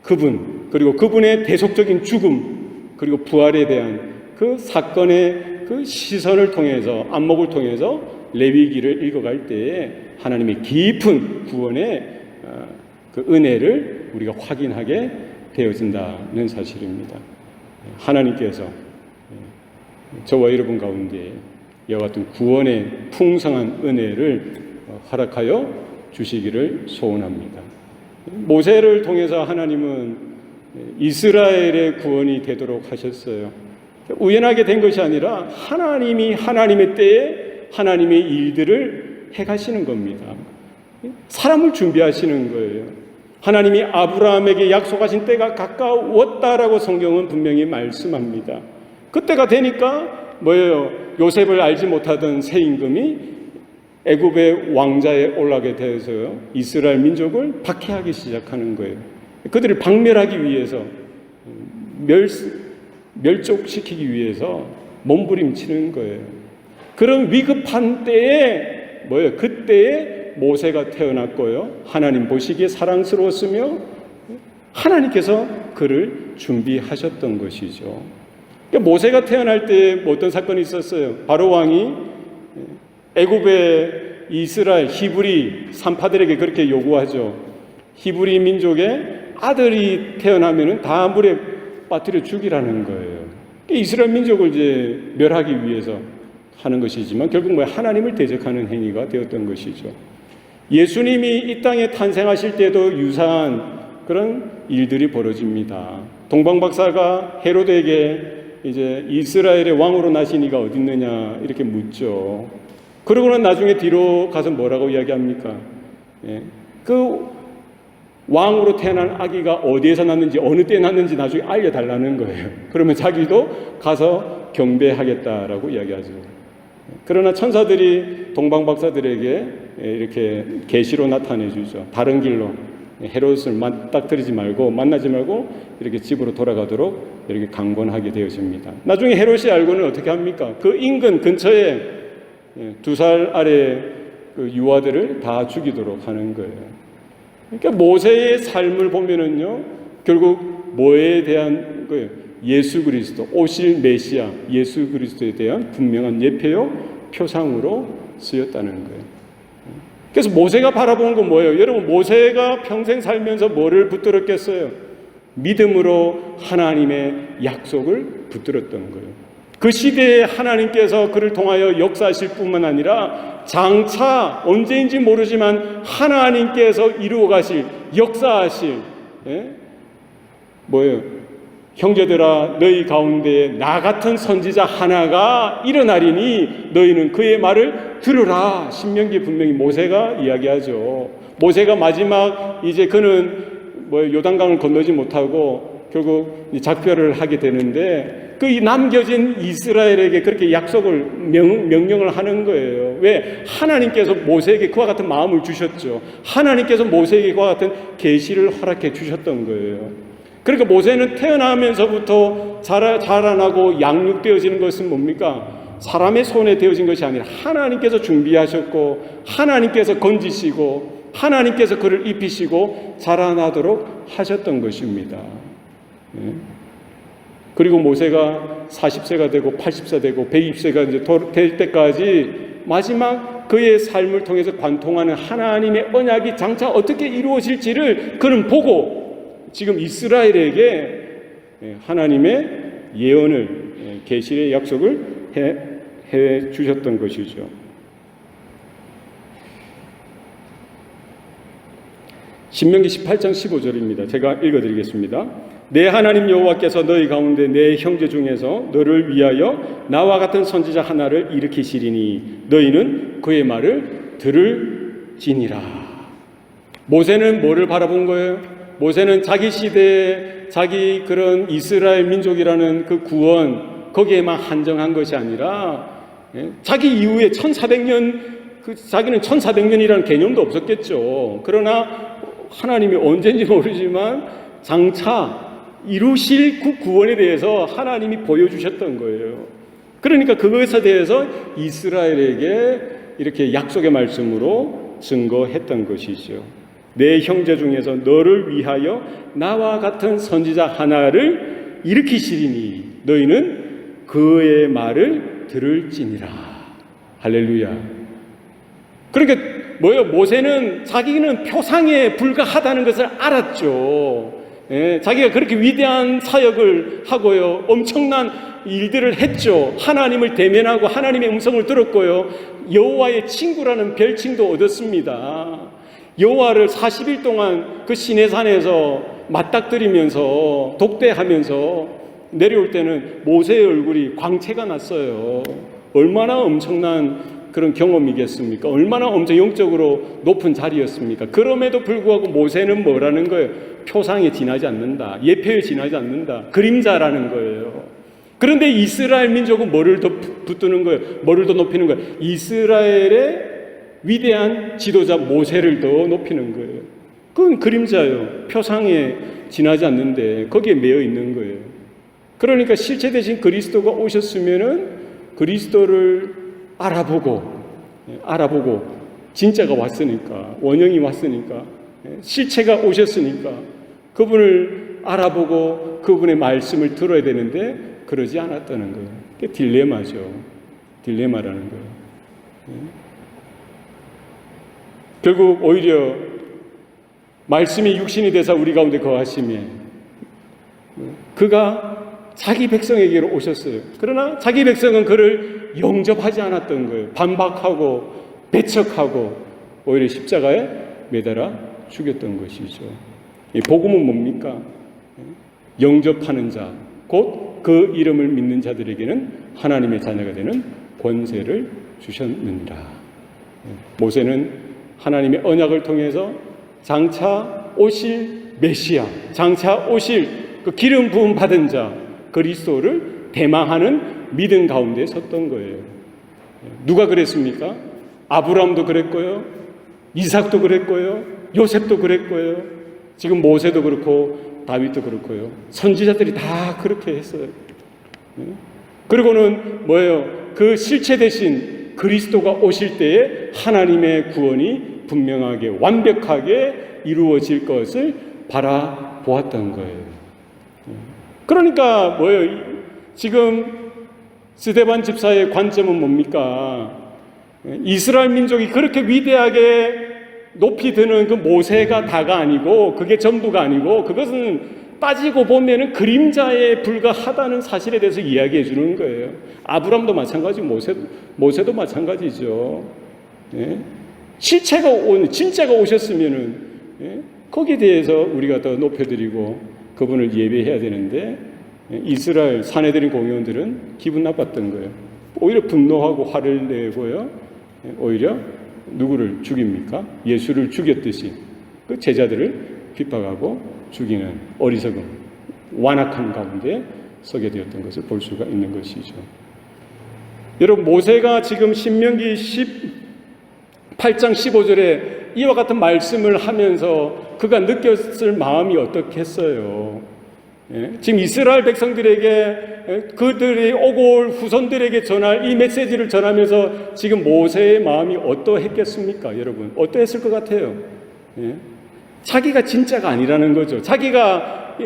그분, 그리고 그분의 대속적인 죽음, 그리고 부활에 대한 그 사건의 그 시선을 통해서, 안목을 통해서 레위기를 읽어갈 때에 하나님의 깊은 구원의 그 은혜를 우리가 확인하게 되어진다는 사실입니다. 하나님께서 저와 여러분 가운데 이와 같은 구원의 풍성한 은혜를 허락하여 주시기를 소원합니다. 모세를 통해서 하나님은 이스라엘의 구원이 되도록 하셨어요. 우연하게 된 것이 아니라 하나님이 하나님의 때에 하나님의 일들을 해가시는 겁니다. 사람을 준비하시는 거예요. 하나님이 아브라함에게 약속하신 때가 가까웠다라고 성경은 분명히 말씀합니다. 그때가 되니까 뭐예요? 요셉을 알지 못하던 새 임금이 애굽의 왕자에 올라게 되어서요, 이스라엘 민족을 박해하기 시작하는 거예요. 그들을 박멸하기 위해서, 멸족시키기 위해서 몸부림치는 거예요. 그런 위급한 때에 뭐예요? 그때에 모세가 태어났고요, 하나님 보시기에 사랑스러웠으며 하나님께서 그를 준비하셨던 것이죠. 그러니까 모세가 태어날 때 어떤 사건이 있었어요? 바로 왕이 애굽의 이스라엘 히브리 산파들에게 그렇게 요구하죠. 히브리 민족의 아들이 태어나면은 다 물에 빠뜨려 죽이라는 거예요. 이스라엘 민족을 이제 멸하기 위해서 하는 것이지만 결국 뭐 하나님을 대적하는 행위가 되었던 것이죠. 예수님이 이 땅에 탄생하실 때도 유사한 그런 일들이 벌어집니다. 동방박사가 헤로데에게 이제 이스라엘의 왕으로 나신 이가 어디 있느냐 이렇게 묻죠. 그러고는 나중에 뒤로 가서 뭐라고 이야기합니까? 그 왕으로 태어난 아기가 어디에서 났는지 어느 때 났는지 나중에 알려달라는 거예요. 그러면 자기도 가서 경배하겠다라고 이야기하죠. 그러나 천사들이 동방박사들에게 이렇게 계시로 나타내 주죠. 다른 길로 헤롯을 맞닥뜨리지 말고 만나지 말고 이렇게 집으로 돌아가도록 이렇게 강권하게 되어집니다. 나중에 헤롯이 알고는 어떻게 합니까? 그 인근 근처에 2살 아래 그 유아들을 다 죽이도록 하는 거예요. 그러니까 모세의 삶을 보면은요, 결국 뭐에 대한 거예요? 예수 그리스도, 오실 메시아, 예수 그리스도에 대한 분명한 예표요, 표상으로 쓰였다는 거예요. 그래서 모세가 바라본 건 뭐예요? 여러분, 모세가 평생 살면서 뭐를 붙들었겠어요? 믿음으로 하나님의 약속을 붙들었던 거예요. 그 시대에 하나님께서 그를 통하여 역사하실 뿐만 아니라 장차 언제인지 모르지만 하나님께서 이루어 가실, 역사하실, 뭐예요? 형제들아, 너희 가운데 나 같은 선지자 하나가 일어나리니 너희는 그의 말을 들으라. 신명기에 분명히 모세가 이야기하죠. 모세가 마지막 이제 그는 요단강을 건너지 못하고 결국 작별을 하게 되는데 그 남겨진 이스라엘에게 그렇게 약속을 명령을 하는 거예요. 왜? 하나님께서 모세에게 그와 같은 마음을 주셨죠. 하나님께서 모세에게 그와 같은 계시를 허락해 주셨던 거예요. 그러니까 모세는 태어나면서부터 자라나고 양육되어지는 것은 뭡니까? 사람의 손에 되어진 것이 아니라 하나님께서 준비하셨고 하나님께서 건지시고 하나님께서 그를 입히시고 자라나도록 하셨던 것입니다. 그리고 모세가 40세가 되고 80세 되고 120세가 이제 될 때까지 마지막 그의 삶을 통해서 관통하는 하나님의 언약이 장차 어떻게 이루어질지를 그는 보고 지금 이스라엘에게 하나님의 예언을, 계시의 약속을 해 주셨던 것이죠. 신명기 18장 15절입니다. 제가 읽어드리겠습니다. 내 하나님 여호와께서 너희 가운데 내 형제 중에서 너를 위하여 나와 같은 선지자 하나를 일으키시리니 너희는 그의 말을 들을지니라. 모세는 뭐를 바라본 거예요? 모세는 자기 시대에 자기 그런 이스라엘 민족이라는 그 구원 거기에만 한정한 것이 아니라 자기 이후에 1400년 자기는 1400년이라는 개념도 없었겠죠. 그러나 하나님이 언제인지 모르지만 장차 이루실 그 구원에 대해서 하나님이 보여주셨던 거예요. 그러니까 그것에 대해서 이스라엘에게 이렇게 약속의 말씀으로 증거했던 것이죠. 내 형제 중에서 너를 위하여 나와 같은 선지자 하나를 일으키시리니 너희는 그의 말을 들을지니라. 할렐루야. 그러니까 뭐예요? 모세는 자기는 표상에 불과하다는 것을 알았죠. 자기가 그렇게 위대한 사역을 하고요, 엄청난 일들을 했죠. 하나님을 대면하고 하나님의 음성을 들었고요, 여호와의 친구라는 별칭도 얻었습니다. 여호와를 40일 동안 그 시내산에서 맞닥뜨리면서 독대하면서 내려올 때는 모세의 얼굴이 광채가 났어요. 얼마나 엄청난 그런 경험이겠습니까? 얼마나 엄청 영적으로 높은 자리였습니까? 그럼에도 불구하고 모세는 뭐라는 거예요? 표상에 지나지 않는다. 예표에 지나지 않는다. 그림자라는 거예요. 그런데 이스라엘 민족은 뭐를 더 붙드는 거예요? 뭐를 더 높이는 거예요? 이스라엘의 위대한 지도자 모세를 더 높이는 거예요. 그건 그림자예요. 표상에 지나지 않는데 거기에 매여 있는 거예요. 그러니까 실체 대신 그리스도가 오셨으면은 그리스도를 알아보고 진짜가 왔으니까, 원형이 왔으니까, 실체가 오셨으니까 그분을 알아보고 그분의 말씀을 들어야 되는데 그러지 않았다는 거예요. 그게 딜레마죠. 딜레마라는 거예요. 결국 오히려 말씀이 육신이 되사 우리 가운데 거하시며 그가 자기 백성에게로 오셨어요. 그러나 자기 백성은 그를 영접하지 않았던 거예요. 반박하고 배척하고 오히려 십자가에 매달아 죽였던 것이죠. 이 복음은 뭡니까? 영접하는 자, 곧 그 이름을 믿는 자들에게는 하나님의 자녀가 되는 권세를 주셨느니라. 모세는 하나님의 언약을 통해서 장차 오실 메시아, 장차 오실 그 기름 부음 받은 자 그리스도를 대망하는 믿음 가운데 섰던 거예요. 누가 그랬습니까? 아브라함도 그랬고요, 이삭도 그랬고요, 요셉도 그랬고요, 지금 모세도 그렇고 다윗도 그렇고요. 선지자들이 다 그렇게 했어요. 그리고는 뭐예요? 그 실체 대신 그리스도가 오실 때에 하나님의 구원이 분명하게 완벽하게 이루어질 것을 바라보았던 거예요. 그러니까 뭐예요? 지금 스데반 집사의 관점은 뭡니까? 이스라엘 민족이 그렇게 위대하게 높이 드는 그 모세가 다가 아니고 그게 전부가 아니고 그것은 따지고 보면은 그림자에 불과하다는 사실에 대해서 이야기해 주는 거예요. 아브람도 마찬가지, 모세도 마찬가지죠. 예? 진짜가 오셨으면은 거기에 대해서 우리가 더 높여드리고 그분을 예배해야 되는데 이스라엘 사내들인 공회원들은 기분 나빴던 거예요. 오히려 분노하고 화를 내고요. 오히려 누구를 죽입니까? 예수를 죽였듯이 그 제자들을 핍박하고 죽이는 어리석음, 완악한 가운데 서게 되었던 것을 볼 수가 있는 것이죠. 여러분, 모세가 지금 신명기 18장 15절에 이와 같은 말씀을 하면서 그가 느꼈을 마음이 어떻겠어요? 지금 이스라엘 백성들에게 그들이 오고 올 후손들에게 전할 이 메시지를 전하면서 지금 모세의 마음이 어떠했겠습니까? 여러분, 어떠했을 것 같아요? 자기가 진짜가 아니라는 거죠. 자기가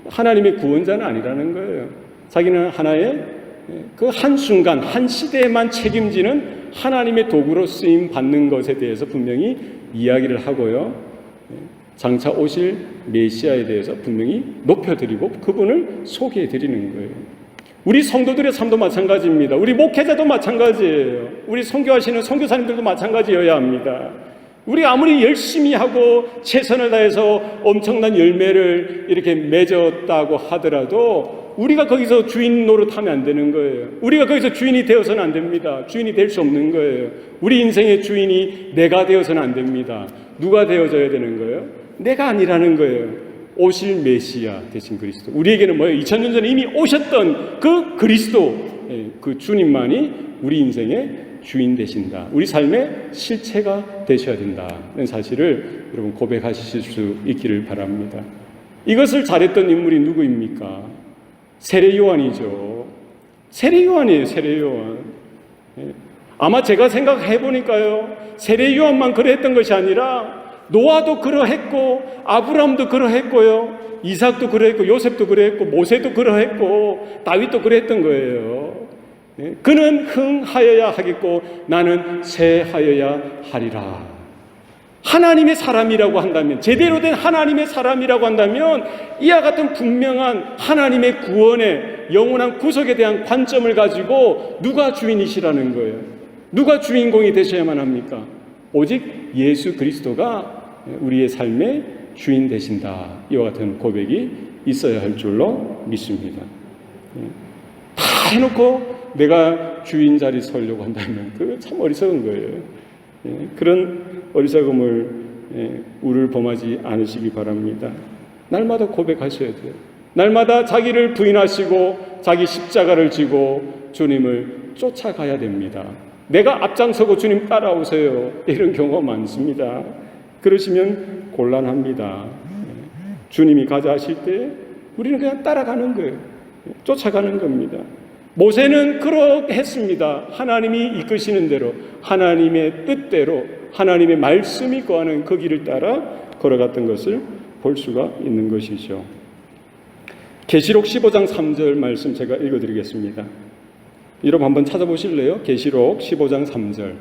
하나님의 구원자는 아니라는 거예요. 자기는 하나의 그 한순간 한 시대에만 책임지는 하나님의 도구로 쓰임 받는 것에 대해서 분명히 이야기를 하고요, 장차 오실 메시아에 대해서 분명히 높여드리고 그분을 소개해드리는 거예요. 우리 성도들의 삶도 마찬가지입니다. 우리 목회자도 마찬가지예요. 우리 선교하시는 선교사님들도 마찬가지여야 합니다. 우리가 아무리 열심히 하고 최선을 다해서 엄청난 열매를 이렇게 맺었다고 하더라도 우리가 거기서 주인 노릇하면 안 되는 거예요. 우리가 거기서 주인이 되어서는 안 됩니다. 주인이 될 수 없는 거예요. 우리 인생의 주인이 내가 되어서는 안 됩니다. 누가 되어져야 되는 거예요? 내가 아니라는 거예요. 오실 메시아 되신 그리스도. 우리에게는 뭐예요? 2000년 전에 이미 오셨던 그 그리스도, 그 주님만이 우리 인생의 주인 되신다. 우리 삶의 실체가 되셔야 된다는 사실을 여러분 고백하실 수 있기를 바랍니다. 이것을 잘했던 인물이 누구입니까? 세례 요한이죠. 세례 요한이에요. 세례 요한. 아마 제가 생각해 보니까요, 세례 요한만 그러했던 것이 아니라 노아도 그러했고 아브라함도 그러했고요, 이삭도 그러했고 요셉도 그러했고 모세도 그러했고 다윗도 그랬던 거예요. 그는 흥하여야 하겠고 나는 새하여야 하리라. 하나님의 사람이라고 한다면, 제대로 된 하나님의 사람이라고 한다면 이와 같은 분명한 하나님의 구원의 영원한 구속에 대한 관점을 가지고 누가 주인이시라는 거예요? 누가 주인공이 되셔야만 합니까? 오직 예수 그리스도가 우리의 삶의 주인 되신다. 이와 같은 고백이 있어야 할 줄로 믿습니다. 다 해놓고 내가 주인 자리 서려고 한다면 그거 참 어리석은 거예요. 그런 어리석음을 우리를 범하지 않으시기 바랍니다. 날마다 고백하셔야 돼요. 날마다 자기를 부인하시고 자기 십자가를 지고 주님을 쫓아가야 됩니다. 내가 앞장서고 주님 따라오세요, 이런 경우가 많습니다. 그러시면 곤란합니다. 주님이 가자 하실 때 우리는 그냥 따라가는 거예요. 쫓아가는 겁니다. 모세는 그렇게 했습니다. 하나님이 이끄시는 대로, 하나님의 뜻대로, 하나님의 말씀이 거하는 그 길을 따라 걸어갔던 것을 볼 수가 있는 것이죠. 계시록 15장 3절 말씀 제가 읽어드리겠습니다. 여러분 한번 찾아보실래요? 계시록 15장 3절.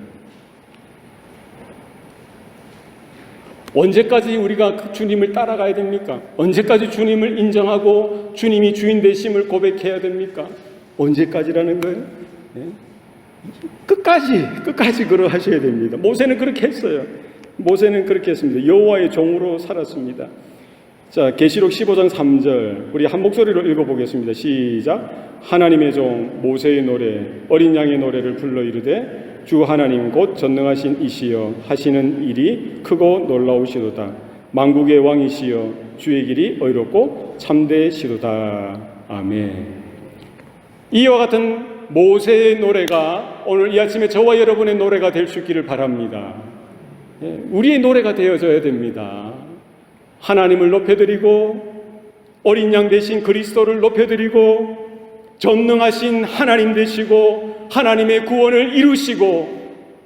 언제까지 우리가 주님을 따라가야 됩니까? 언제까지 주님을 인정하고 주님이 주인 되심을 고백해야 됩니까? 언제까지라는 거예요? 끝까지 그러하셔야 됩니다. 모세는 그렇게 했어요. 모세는 그렇게 했습니다. 여호와의 종으로 살았습니다. 자, 계시록 15장 3절 우리 한 목소리로 읽어보겠습니다. 시작. 하나님의 종 모세의 노래, 어린 양의 노래를 불러 이르되 주 하나님 곧 전능하신 이시여 하시는 일이 크고 놀라우시도다. 만국의 왕이시여 주의 길이 의롭고 참되시도다. 아멘. 이와 같은 모세의 노래가 오늘 이 아침에 저와 여러분의 노래가 될 수 있기를 바랍니다. 우리의 노래가 되어져야 됩니다. 하나님을 높여드리고 어린 양 되신 그리스도를 높여드리고 전능하신 하나님 되시고 하나님의 구원을 이루시고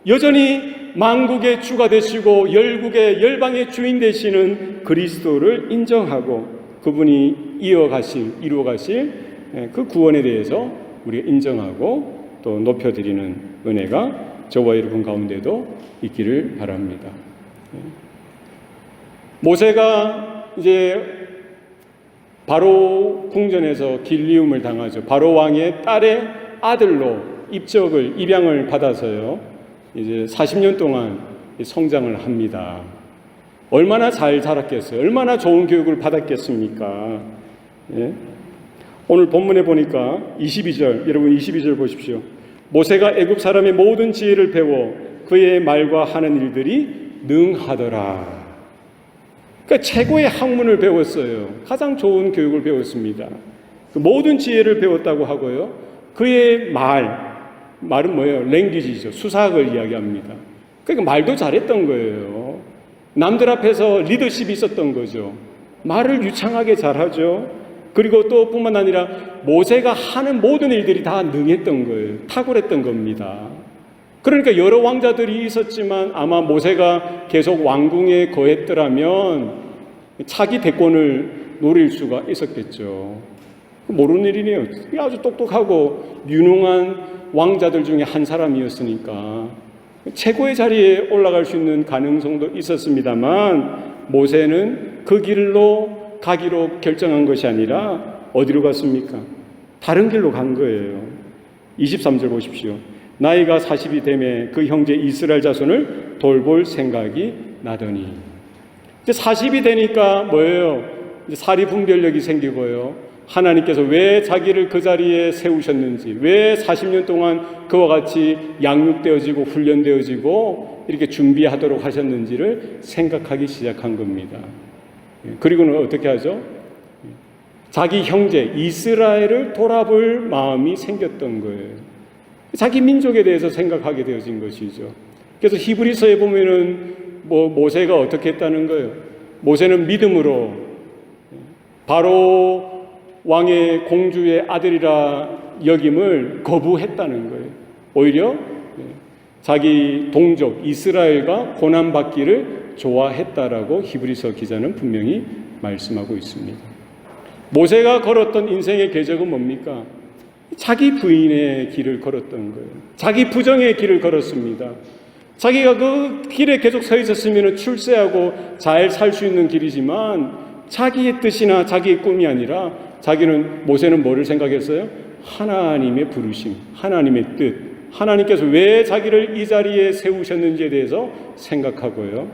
여전히 만국의 주가 되시고 열국의 열방의 주인 되시는 그리스도를 인정하고 그분이 이루어가실 그 구원에 대해서 우리가 인정하고 또 높여드리는 은혜가 저와 여러분 가운데도 있기를 바랍니다. 모세가 이제 바로 궁전에서 길리움을 당하죠. 바로 왕의 딸의 아들로 입양을 받아서요, 이제 40년 동안 성장을 합니다. 얼마나 잘 자랐겠어요? 얼마나 좋은 교육을 받았겠습니까? 예? 오늘 본문에 보니까 22절, 여러분 22절 보십시오. 모세가 애굽 사람의 모든 지혜를 배워 그의 말과 하는 일들이 능하더라. 그러니까 최고의 학문을 배웠어요. 가장 좋은 교육을 배웠습니다. 그 모든 지혜를 배웠다고 하고요. 그의 말은 뭐예요? 랭귀지죠. 수사학을 이야기합니다. 그러니까 말도 잘했던 거예요. 남들 앞에서 리더십이 있었던 거죠. 말을 유창하게 잘하죠. 그리고 또 뿐만 아니라 모세가 하는 모든 일들이 다 능했던 거예요. 탁월했던 겁니다. 그러니까 여러 왕자들이 있었지만 아마 모세가 계속 왕궁에 거했더라면 차기 대권을 노릴 수가 있었겠죠. 모르는 일이네요. 아주 똑똑하고 유능한 왕자들 중에 한 사람이었으니까 최고의 자리에 올라갈 수 있는 가능성도 있었습니다만 모세는 그 길로 가기로 결정한 것이 아니라 어디로 갔습니까? 다른 길로 간 거예요. 23절 보십시오. 나이가 40이 되매 그 형제 이스라엘 자손을 돌볼 생각이 나더니. 이제 40이 되니까 뭐예요? 이제 사리분별력이 생기고요. 하나님께서 왜 자기를 그 자리에 세우셨는지, 왜 40년 동안 그와 같이 양육되어지고 훈련되어지고 이렇게 준비하도록 하셨는지를 생각하기 시작한 겁니다. 그리고는 어떻게 하죠? 자기 형제 이스라엘을 돌아볼 마음이 생겼던 거예요. 자기 민족에 대해서 생각하게 되어진 것이죠. 그래서 히브리서에 보면은 모세가 어떻게 했다는 거예요? 모세는 믿음으로 바로 왕의 공주의 아들이라 여김을 거부했다는 거예요. 오히려 자기 동족 이스라엘과 고난받기를 좋아했다라고 히브리서 기자는 분명히 말씀하고 있습니다. 모세가 걸었던 인생의 궤적은 뭡니까? 자기 부인의 길을 걸었던 거예요. 자기 부정의 길을 걸었습니다. 자기가 그 길에 계속 서 있었으면 출세하고 잘 살 수 있는 길이지만 자기의 뜻이나 자기의 꿈이 아니라 모세는 뭐를 생각했어요? 하나님의 부르심, 하나님의 뜻, 하나님께서 왜 자기를 이 자리에 세우셨는지에 대해서 생각하고요.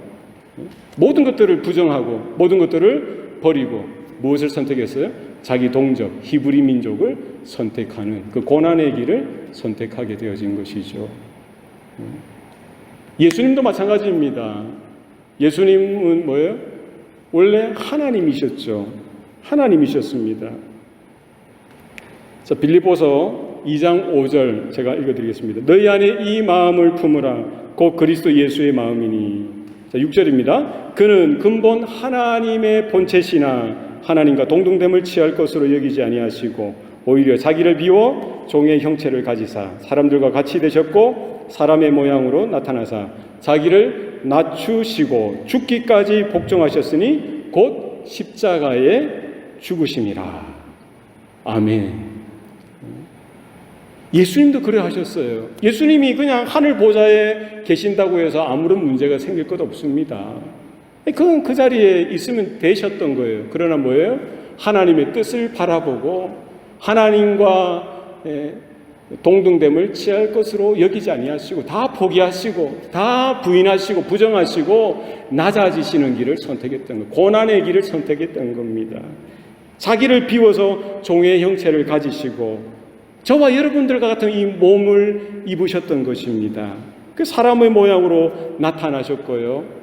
모든 것들을 부정하고 모든 것들을 버리고 무엇을 선택했어요? 자기 동족, 히브리 민족을 선택하는 그 고난의 길을 선택하게 되어진 것이죠. 예수님도 마찬가지입니다. 예수님은 뭐예요? 원래 하나님이셨죠. 하나님이셨습니다. 자, 빌립보서 2장 5절 제가 읽어드리겠습니다. 너희 안에 이 마음을 품으라. 곧 그리스도 예수의 마음이니. 자, 6절입니다. 그는 근본 하나님의 본체시나 하나님과 동등됨을 취할 것으로 여기지 아니하시고 오히려 자기를 비워 종의 형체를 가지사 사람들과 같이 되셨고 사람의 모양으로 나타나사 자기를 낮추시고 죽기까지 복종하셨으니 곧 십자가에 죽으심이라. 아멘. 예수님도 그래 하셨어요. 예수님이 그냥 하늘 보좌에 계신다고 해서 아무런 문제가 생길 것 없습니다. 그건 그 자리에 있으면 되셨던 거예요. 그러나 뭐예요? 하나님의 뜻을 바라보고 하나님과 동등됨을 취할 것으로 여기지 아니하시고 다 포기하시고 다 부인하시고 부정하시고 낮아지시는 길을 선택했던 거예요. 고난의 길을 선택했던 겁니다. 자기를 비워서 종의 형체를 가지시고 저와 여러분들과 같은 이 몸을 입으셨던 것입니다. 그 사람의 모양으로 나타나셨고요.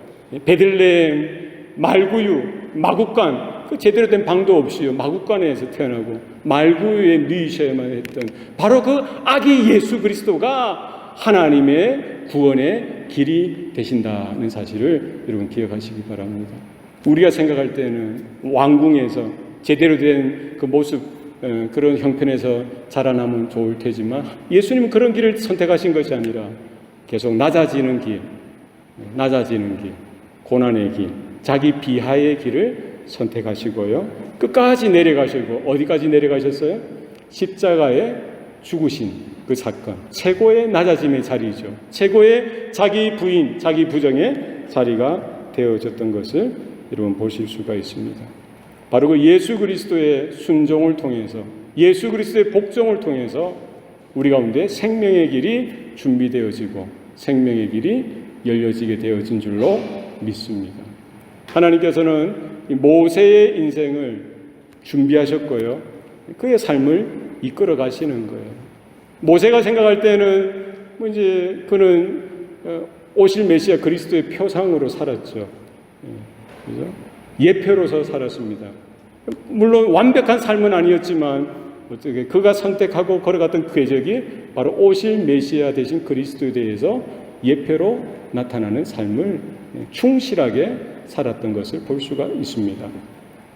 베들레헴, 말구유, 마구간, 그 제대로 된 방도 없이요. 마구간에서 태어나고 말구유에 누이셔야만 했던 바로 그 아기 예수 그리스도가 하나님의 구원의 길이 되신다는 사실을 여러분 기억하시기 바랍니다. 우리가 생각할 때는 왕궁에서 제대로 된 그 모습, 그런 형편에서 자라나면 좋을 테지만 예수님은 그런 길을 선택하신 것이 아니라 계속 낮아지는 길, 고난의 길, 자기 비하의 길을 선택하시고요. 끝까지 내려가시고 어디까지 내려가셨어요? 십자가에 죽으신 그 사건, 최고의 낮아짐의 자리죠. 최고의 자기 부인, 자기 부정의 자리가 되어졌던 것을 여러분 보실 수가 있습니다. 바로 그 예수 그리스도의 순종을 통해서, 예수 그리스도의 복종을 통해서 우리 가운데 생명의 길이 준비되어지고 생명의 길이 열려지게 되어진 줄로 믿습니다. 하나님께서는 모세의 인생을 준비하셨고요. 그의 삶을 이끌어 가시는 거예요. 모세가 생각할 때는 이제 그는 오실 메시아 그리스도의 표상으로 살았죠. 그죠? 예표로서 살았습니다. 물론 완벽한 삶은 아니었지만 어떻게 그가 선택하고 걸어갔던 그 궤적이 바로 오실 메시아 되신 그리스도에 대해서 예표로 나타나는 삶을 충실하게 살았던 것을 볼 수가 있습니다.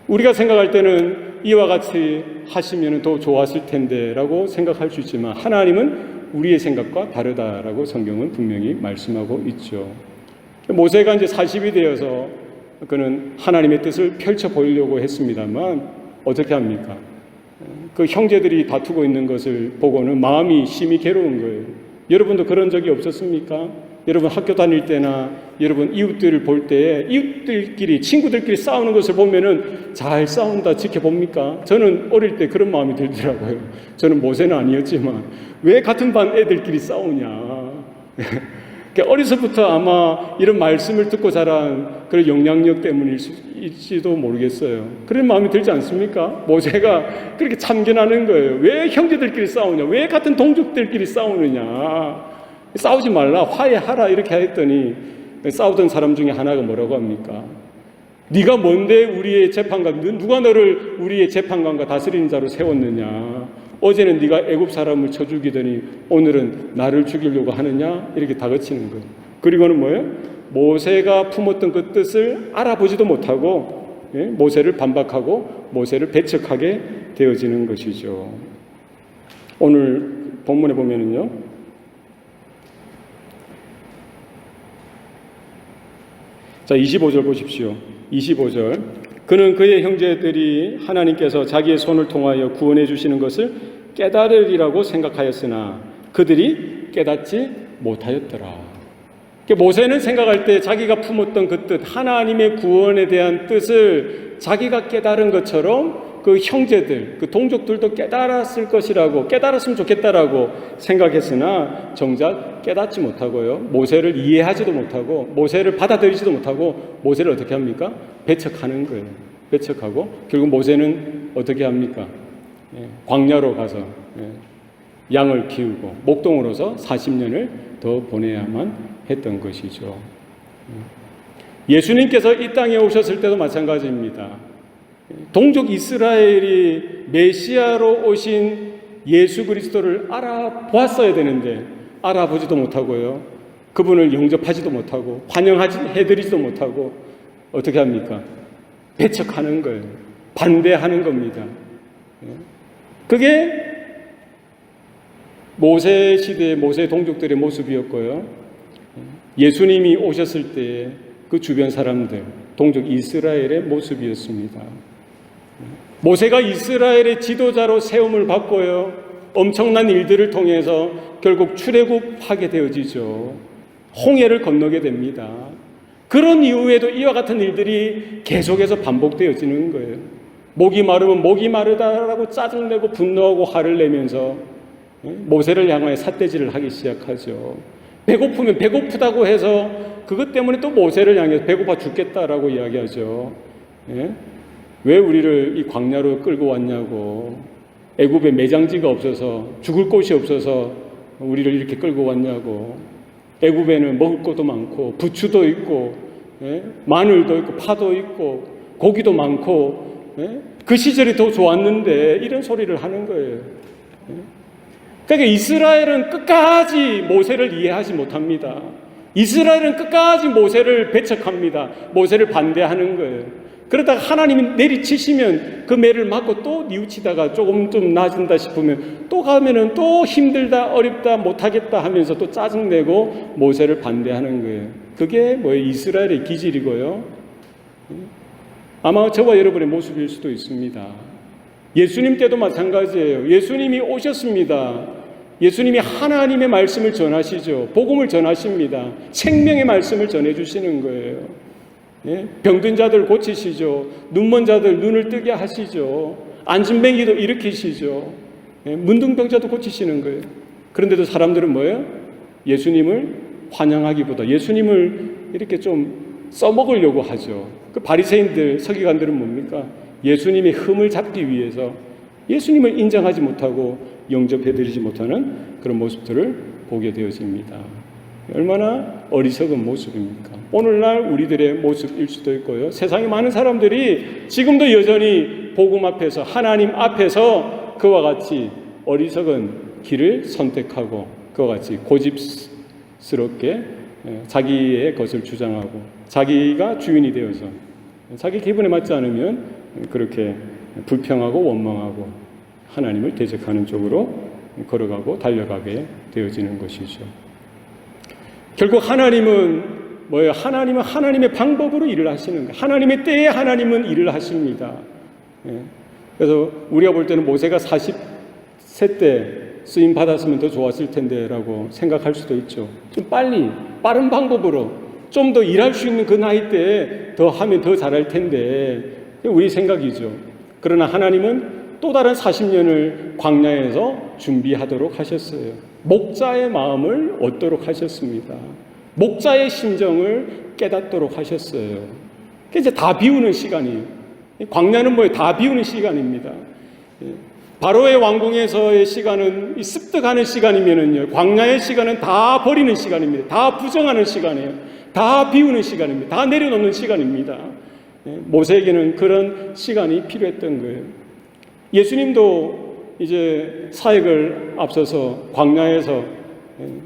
우리가 생각할 때는 이와 같이 하시면 더 좋았을 텐데 라고 생각할 수 있지만 하나님은 우리의 생각과 다르다라고 성경은 분명히 말씀하고 있죠. 모세가 이제 40이 되어서 그는 하나님의 뜻을 펼쳐 보이려고 했습니다만 어떻게 합니까? 그 형제들이 다투고 있는 것을 보고는 마음이 심히 괴로운 거예요. 여러분도 그런 적이 없었습니까? 여러분 학교 다닐 때나 여러분 이웃들을 볼 때 이웃들끼리 친구들끼리 싸우는 것을 보면은 잘 싸운다 지켜봅니까? 저는 어릴 때 그런 마음이 들더라고요. 저는 모세는 아니었지만 왜 같은 반 애들끼리 싸우냐? 어려서부터 아마 이런 말씀을 듣고 자란 그런 영향력 때문일지도 모르겠어요. 그런 마음이 들지 않습니까? 모세가 그렇게 참견하는 거예요. 왜 형제들끼리 싸우냐? 왜 같은 동족들끼리 싸우느냐? 싸우지 말라, 화해하라 이렇게 했더니 싸우던 사람 중에 하나가 뭐라고 합니까? 네가 뭔데 우리의 재판관, 누가 너를 우리의 재판관과 다스리는 자로 세웠느냐? 어제는 네가 애굽 사람을 쳐 죽이더니 오늘은 나를 죽이려고 하느냐? 이렇게 다그치는 거예요. 그리고는 뭐예요? 모세가 품었던 그 뜻을 알아보지도 못하고 모세를 반박하고 모세를 배척하게 되어지는 것이죠. 오늘 본문에 보면은요, 자 25절 보십시오. 25절. 그는 그의 형제들이 하나님께서 자기의 손을 통하여 구원해 주시는 것을 깨달으리라고 생각하였으나 그들이 깨닫지 못하였더라. 모세는 생각할 때 자기가 품었던 그 뜻, 하나님의 구원에 대한 뜻을 자기가 깨달은 것처럼 그 형제들, 그 동족들도 깨달았을 것이라고, 깨달았으면 좋겠다라고 생각했으나 정작 깨닫지 못하고요, 모세를 이해하지도 못하고 모세를 받아들이지도 못하고 모세를 어떻게 합니까? 배척하는 거예요. 배척하고 결국 모세는 어떻게 합니까? 광야로 가서 양을 키우고 목동으로서 40년을 더 보내야만 했던 것이죠. 예수님께서 이 땅에 오셨을 때도 마찬가지입니다. 동족 이스라엘이 메시아로 오신 예수 그리스도를 알아보았어야 되는데 알아보지도 못하고요, 그분을 영접하지도 못하고 환영해드리지도 못하고 어떻게 합니까? 배척하는 거예요. 반대하는 겁니다. 그게 모세 시대의 모세 동족들의 모습이었고요, 예수님이 오셨을 때 그 주변 사람들, 동족 이스라엘의 모습이었습니다. 모세가 이스라엘의 지도자로 세움을 받고요, 엄청난 일들을 통해서 결국 출애굽하게 되어지죠. 홍해를 건너게 됩니다. 그런 이후에도 이와 같은 일들이 계속해서 반복되어지는 거예요. 목이 마르면 목이 마르다라고 짜증내고 분노하고 화를 내면서 모세를 향하여 삿대질을 하기 시작하죠. 배고프면 배고프다고 해서 그것 때문에 또 모세를 향해서 배고파 죽겠다라고 이야기하죠. 왜 우리를 이 광야로 끌고 왔냐고, 애굽에 매장지가 없어서 죽을 곳이 없어서 우리를 이렇게 끌고 왔냐고, 애굽에는 먹을 것도 많고 부추도 있고 마늘도 있고 파도 있고 고기도 많고 그 시절이 더 좋았는데 이런 소리를 하는 거예요. 그러니까 이스라엘은 끝까지 모세를 이해하지 못합니다. 이스라엘은 끝까지 모세를 배척합니다. 모세를 반대하는 거예요. 그러다가 하나님이 내리치시면 그 매를 맞고 또 뉘우치다가 조금 좀 나아진다 싶으면 또 가면은 또 힘들다, 어렵다, 못하겠다 하면서 또 짜증내고 모세를 반대하는 거예요. 그게 뭐예요? 이스라엘의 기질이고요, 아마 저와 여러분의 모습일 수도 있습니다. 예수님 때도 마찬가지예요. 예수님이 오셨습니다. 예수님이 하나님의 말씀을 전하시죠. 복음을 전하십니다. 생명의 말씀을 전해주시는 거예요. 병든 자들 고치시죠. 눈먼 자들 눈을 뜨게 하시죠. 안진뱅이도 일으키시죠. 문둥병자도 고치시는 거예요. 그런데도 사람들은 뭐예요? 예수님을 환영하기보다 예수님을 이렇게 좀 써먹으려고 하죠. 그 바리새인들, 서기관들은 뭡니까? 예수님의 흠을 잡기 위해서 예수님을 인정하지 못하고 영접해드리지 못하는 그런 모습들을 보게 되어집니다. 얼마나 어리석은 모습입니까? 오늘날 우리들의 모습일 수도 있고요, 세상에 많은 사람들이 지금도 여전히 복음 앞에서, 하나님 앞에서 그와 같이 어리석은 길을 선택하고 그와 같이 고집스럽게 자기의 것을 주장하고 자기가 주인이 되어서 자기 기분에 맞지 않으면 그렇게 불평하고 원망하고 하나님을 대적하는 쪽으로 걸어가고 달려가게 되어지는 것이죠. 결국 하나님은 뭐예요? 하나님은 하나님의 방법으로 일을 하시는 거예요. 하나님의 때에 하나님은 일을 하십니다. 그래서 우리가 볼 때는 모세가 40세 때 쓰임 받았으면 더 좋았을 텐데 라고 생각할 수도 있죠. 좀 빨리, 빠른 방법으로 좀 더 일할 수 있는 그 나이 때에 더 하면 더 잘할 텐데, 우리 생각이죠. 그러나 하나님은 또 다른 40년을 광야에서 준비하도록 하셨어요. 목자의 마음을 얻도록 하셨습니다. 목자의 심정을 깨닫도록 하셨어요. 이제 다 비우는 시간이에요. 광야는 뭐예요? 다 비우는 시간입니다. 바로의 왕궁에서의 시간은 습득하는 시간이면은요, 광야의 시간은 다 버리는 시간입니다. 다 부정하는 시간이에요. 다 비우는 시간입니다. 다 내려놓는 시간입니다. 모세에게는 그런 시간이 필요했던 거예요. 예수님도 이제 사역을 앞서서 광야에서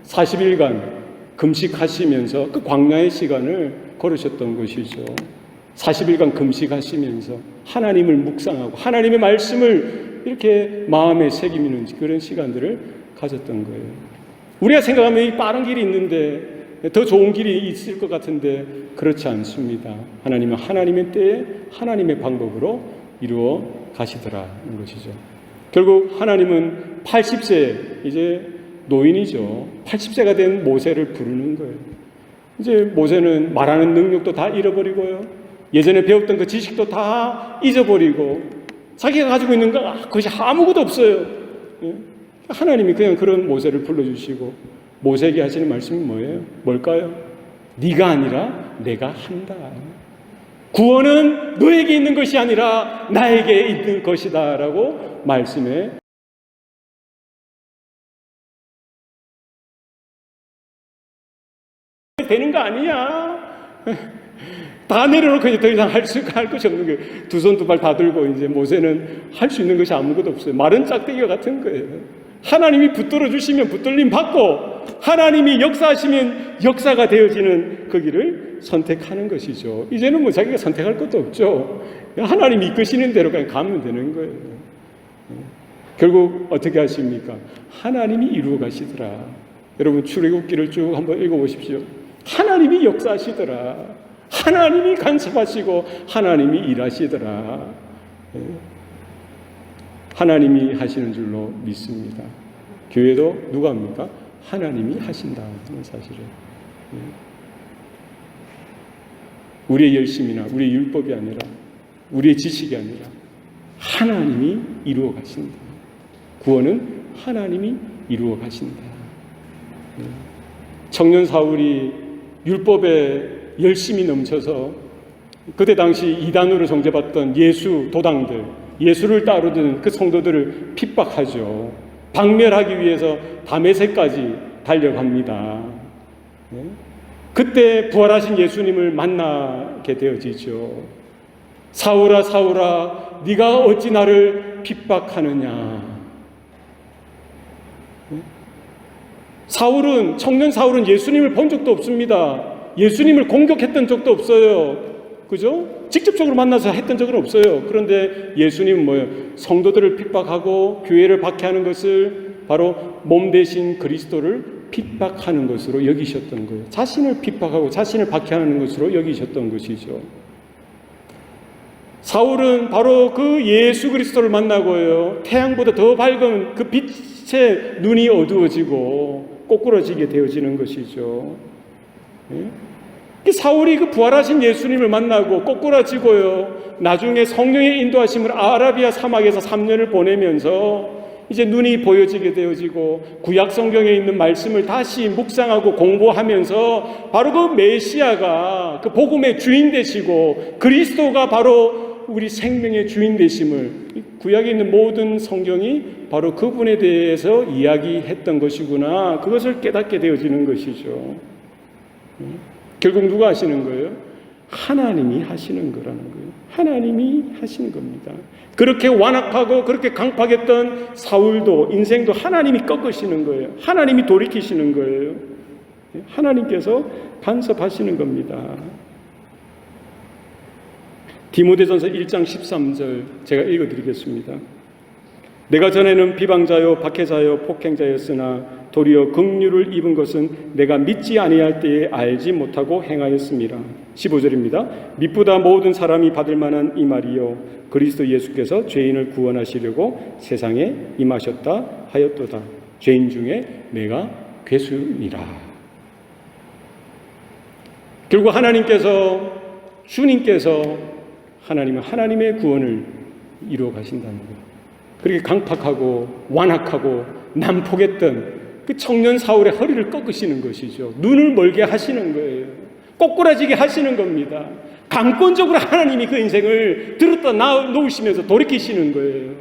40일간 금식하시면서 그 광야의 시간을 걸으셨던 것이죠. 40일간 금식하시면서 하나님을 묵상하고 하나님의 말씀을 이렇게 마음에 새기는 그런 시간들을 가졌던 거예요. 우리가 생각하면 이 빠른 길이 있는데, 더 좋은 길이 있을 것 같은데 그렇지 않습니다. 하나님은 하나님의 때에 하나님의 방법으로 이루어 가시더라는 것이죠. 결국 하나님은 80세 이제 노인이죠. 80세가 된 모세를 부르는 거예요. 이제 모세는 말하는 능력도 다 잃어버리고요, 예전에 배웠던 그 지식도 다 잊어버리고 자기가 가지고 있는 것이 아무것도 없어요. 하나님이 그냥 그런 모세를 불러주시고 모세에게 하시는 말씀이 뭐예요? 뭘까요? 네가 아니라 내가 한다. 구원은 너에게 있는 것이 아니라 나에게 있는 것이다 라고 말씀해 되는 거 아니야. 다 내려놓고 이제 더 이상 할 것이 없는 거예요. 두 손 두 발 다 들고 이제 모세는 할 수 있는 것이 아무것도 없어요. 마른 짝대기와 같은 거예요. 하나님이 붙들어 주시면 붙들림 받고 하나님이 역사하시면 역사가 되어지는 그 길을 선택하는 것이죠. 이제는 뭐 자기가 선택할 것도 없죠. 하나님이 이끄시는 대로 그냥 가면 되는 거예요. 결국 어떻게 하십니까? 하나님이 이루어 가시더라. 여러분 출애굽기를 쭉 한번 읽어보십시오. 하나님이 역사하시더라. 하나님이 간섭하시고 하나님이 일하시더라. 하나님이 하시는 줄로 믿습니다. 교회도 누가 합니까? 하나님이 하신다 하는 사실을. 우리의 열심이나 우리의 율법이 아니라 우리의 지식이 아니라 하나님이 이루어 가신다. 구원은 하나님이 이루어 가신다. 청년 사울이 율법에 열심히 넘쳐서 그때 당시 이단으로 정죄받던 예수 도당들, 예수를 따르던 그 성도들을 핍박하죠. 박멸하기 위해서 다메섹까지 달려갑니다. 그때 부활하신 예수님을 만나게 되어지죠. 사울아 사울아 네가 어찌 나를 핍박하느냐. 청년 사울은 예수님을 본 적도 없습니다. 예수님을 공격했던 적도 없어요. 그죠? 직접적으로 만나서 했던 적은 없어요. 그런데 예수님은 뭐예요? 성도들을 핍박하고 교회를 박해하는 것을 바로 몸 대신 그리스도를 핍박하는 것으로 여기셨던 거예요. 자신을 핍박하고 자신을 박해하는 것으로 여기셨던 것이죠. 사울은 바로 그 예수 그리스도를 만나고요, 태양보다 더 밝은 그 빛에 눈이 어두워지고 꼬꾸라지게 되어지는 것이죠. 사울이 그 부활하신 예수님을 만나고 꼬꾸라지고요, 나중에 성령의 인도하심을 아라비아 사막에서 3년을 보내면서 이제 눈이 보여지게 되어지고 구약 성경에 있는 말씀을 다시 묵상하고 공부하면서 바로 그 메시아가 그 복음의 주인 되시고 그리스도가 바로 우리 생명의 주인 되심을, 구약에 있는 모든 성경이 바로 그분에 대해서 이야기했던 것이구나, 그것을 깨닫게 되어지는 것이죠. 결국 누가 하시는 거예요? 하나님이 하시는 거라는 거예요. 하나님이 하시는 겁니다. 그렇게 완악하고 그렇게 강팍했던 사울도, 인생도 하나님이 꺾으시는 거예요. 하나님이 돌이키시는 거예요. 하나님께서 간섭하시는 겁니다. 디모데전서 1장 13절 제가 읽어드리겠습니다. 내가 전에는 비방자요 박해자요 폭행자였으나 도리어 긍휼을 입은 것은 내가 믿지 아니할 때에 알지 못하고 행하였음이라. 15절입니다. 믿보다 모든 사람이 받을 만한 이 말이요 그리스도 예수께서 죄인을 구원하시려고 세상에 임하셨다 하였도다. 죄인 중에 내가 괴수니라. 결국 하나님께서, 주님께서 하나님은 하나님의 구원을 이루어 가신다는 거예요. 그렇게 강팍하고 완악하고 난폭했던 그 청년 사울의 허리를 꺾으시는 것이죠. 눈을 멀게 하시는 거예요. 꼬꾸라지게 하시는 겁니다. 강권적으로 하나님이 그 인생을 들었다 놓으시면서 돌이키시는 거예요.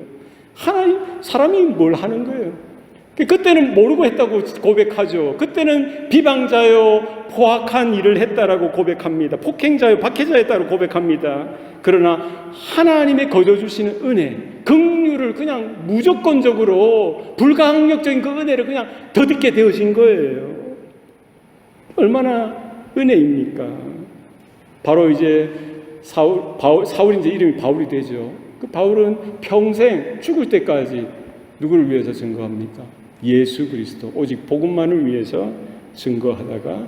하나님, 사람이 뭘 하는 거예요? 그때는 모르고 했다고 고백하죠. 그때는 비방자요, 포악한 일을 했다라고 고백합니다. 폭행자요, 박해자였다고 고백합니다. 그러나 하나님의 거둬주시는 은혜, 긍휼을 그냥 무조건적으로 불가항력적인 그 은혜를 그냥 덧입게 되어진 거예요. 얼마나 은혜입니까? 바로 이제 사울이 이제 이름이 바울이 되죠. 그 바울은 평생 죽을 때까지 누구를 위해서 증거합니까? 예수 그리스도, 오직 복음만을 위해서 증거하다가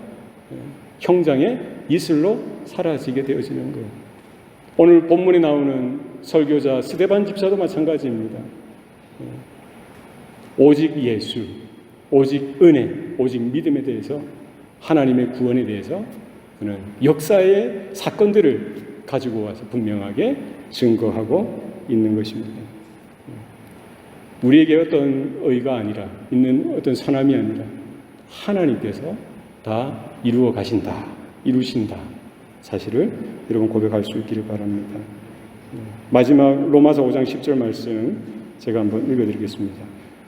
형장의 이슬로 사라지게 되어지는 거예요. 오늘 본문에 나오는 설교자 스데반 집사도 마찬가지입니다. 오직 예수, 오직 은혜, 오직 믿음에 대해서, 하나님의 구원에 대해서 그는 역사의 사건들을 가지고 와서 분명하게 증거하고 있는 것입니다. 우리에게 어떤 의가 아니라, 있는 어떤 선함이 아니라 하나님께서 다 이루어 가신다, 이루신다 사실을 여러분 고백할 수 있기를 바랍니다. 마지막 로마서 5장 10절 말씀 제가 한번 읽어드리겠습니다.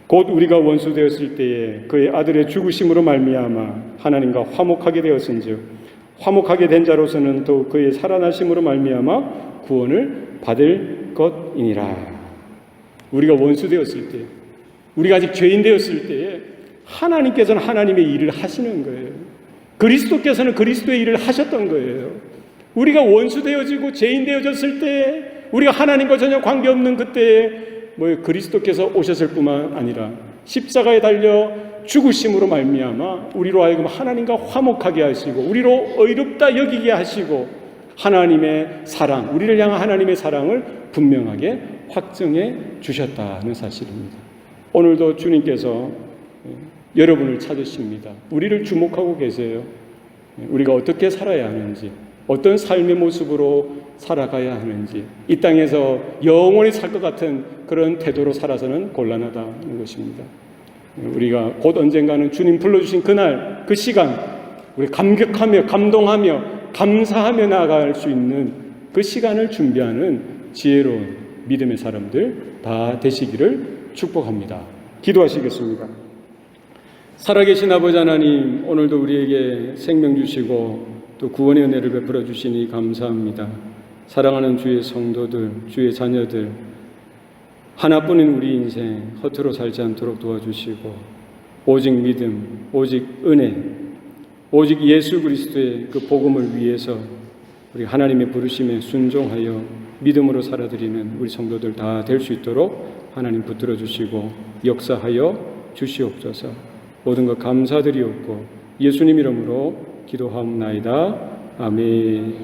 곧 우리가 원수 되었을 때에 그의 아들의 죽으심으로 말미암아 하나님과 화목하게 되었은즉 화목하게 된 자로서는 또 그의 살아나심으로 말미암아 구원을 받을 것이니라. 우리가 원수 되었을 때, 우리가 아직 죄인 되었을 때에 하나님께서는 하나님의 일을 하시는 거예요. 그리스도께서는 그리스도의 일을 하셨던 거예요. 우리가 원수 되어지고 죄인 되어졌을 때, 우리가 하나님과 전혀 관계없는 그때에 그리스도께서 오셨을 뿐만 아니라 십자가에 달려 죽으심으로 말미암아 우리로 하여금 하나님과 화목하게 하시고 우리로 의롭다 여기게 하시고 하나님의 사랑, 우리를 향한 하나님의 사랑을 분명하게 확증해 주셨다는 사실입니다. 오늘도 주님께서 여러분을 찾으십니다. 우리를 주목하고 계세요. 우리가 어떻게 살아야 하는지, 어떤 삶의 모습으로 살아가야 하는지, 이 땅에서 영원히 살 것 같은 그런 태도로 살아서는 곤란하다는 것입니다. 우리가 곧 언젠가는 주님 불러주신 그날, 그 시간, 우리 감격하며 감동하며 감사하며 나아갈 수 있는 그 시간을 준비하는 지혜로운 믿음의 사람들 다 되시기를 축복합니다. 기도하시겠습니다. 살아계신 아버지 하나님, 오늘도 우리에게 생명 주시고 또 구원의 은혜를 베풀어 주시니 감사합니다. 사랑하는 주의 성도들, 주의 자녀들, 하나뿐인 우리 인생 허투루 살지 않도록 도와주시고 오직 믿음, 오직 은혜, 오직 예수 그리스도의 그 복음을 위해서 우리 하나님의 부르심에 순종하여 믿음으로 살아드리는 우리 성도들 다 될 수 있도록 하나님 붙들어 주시고 역사하여 주시옵소서. 모든 것 감사드리옵고 예수님 이름으로 기도하옵나이다. 아멘.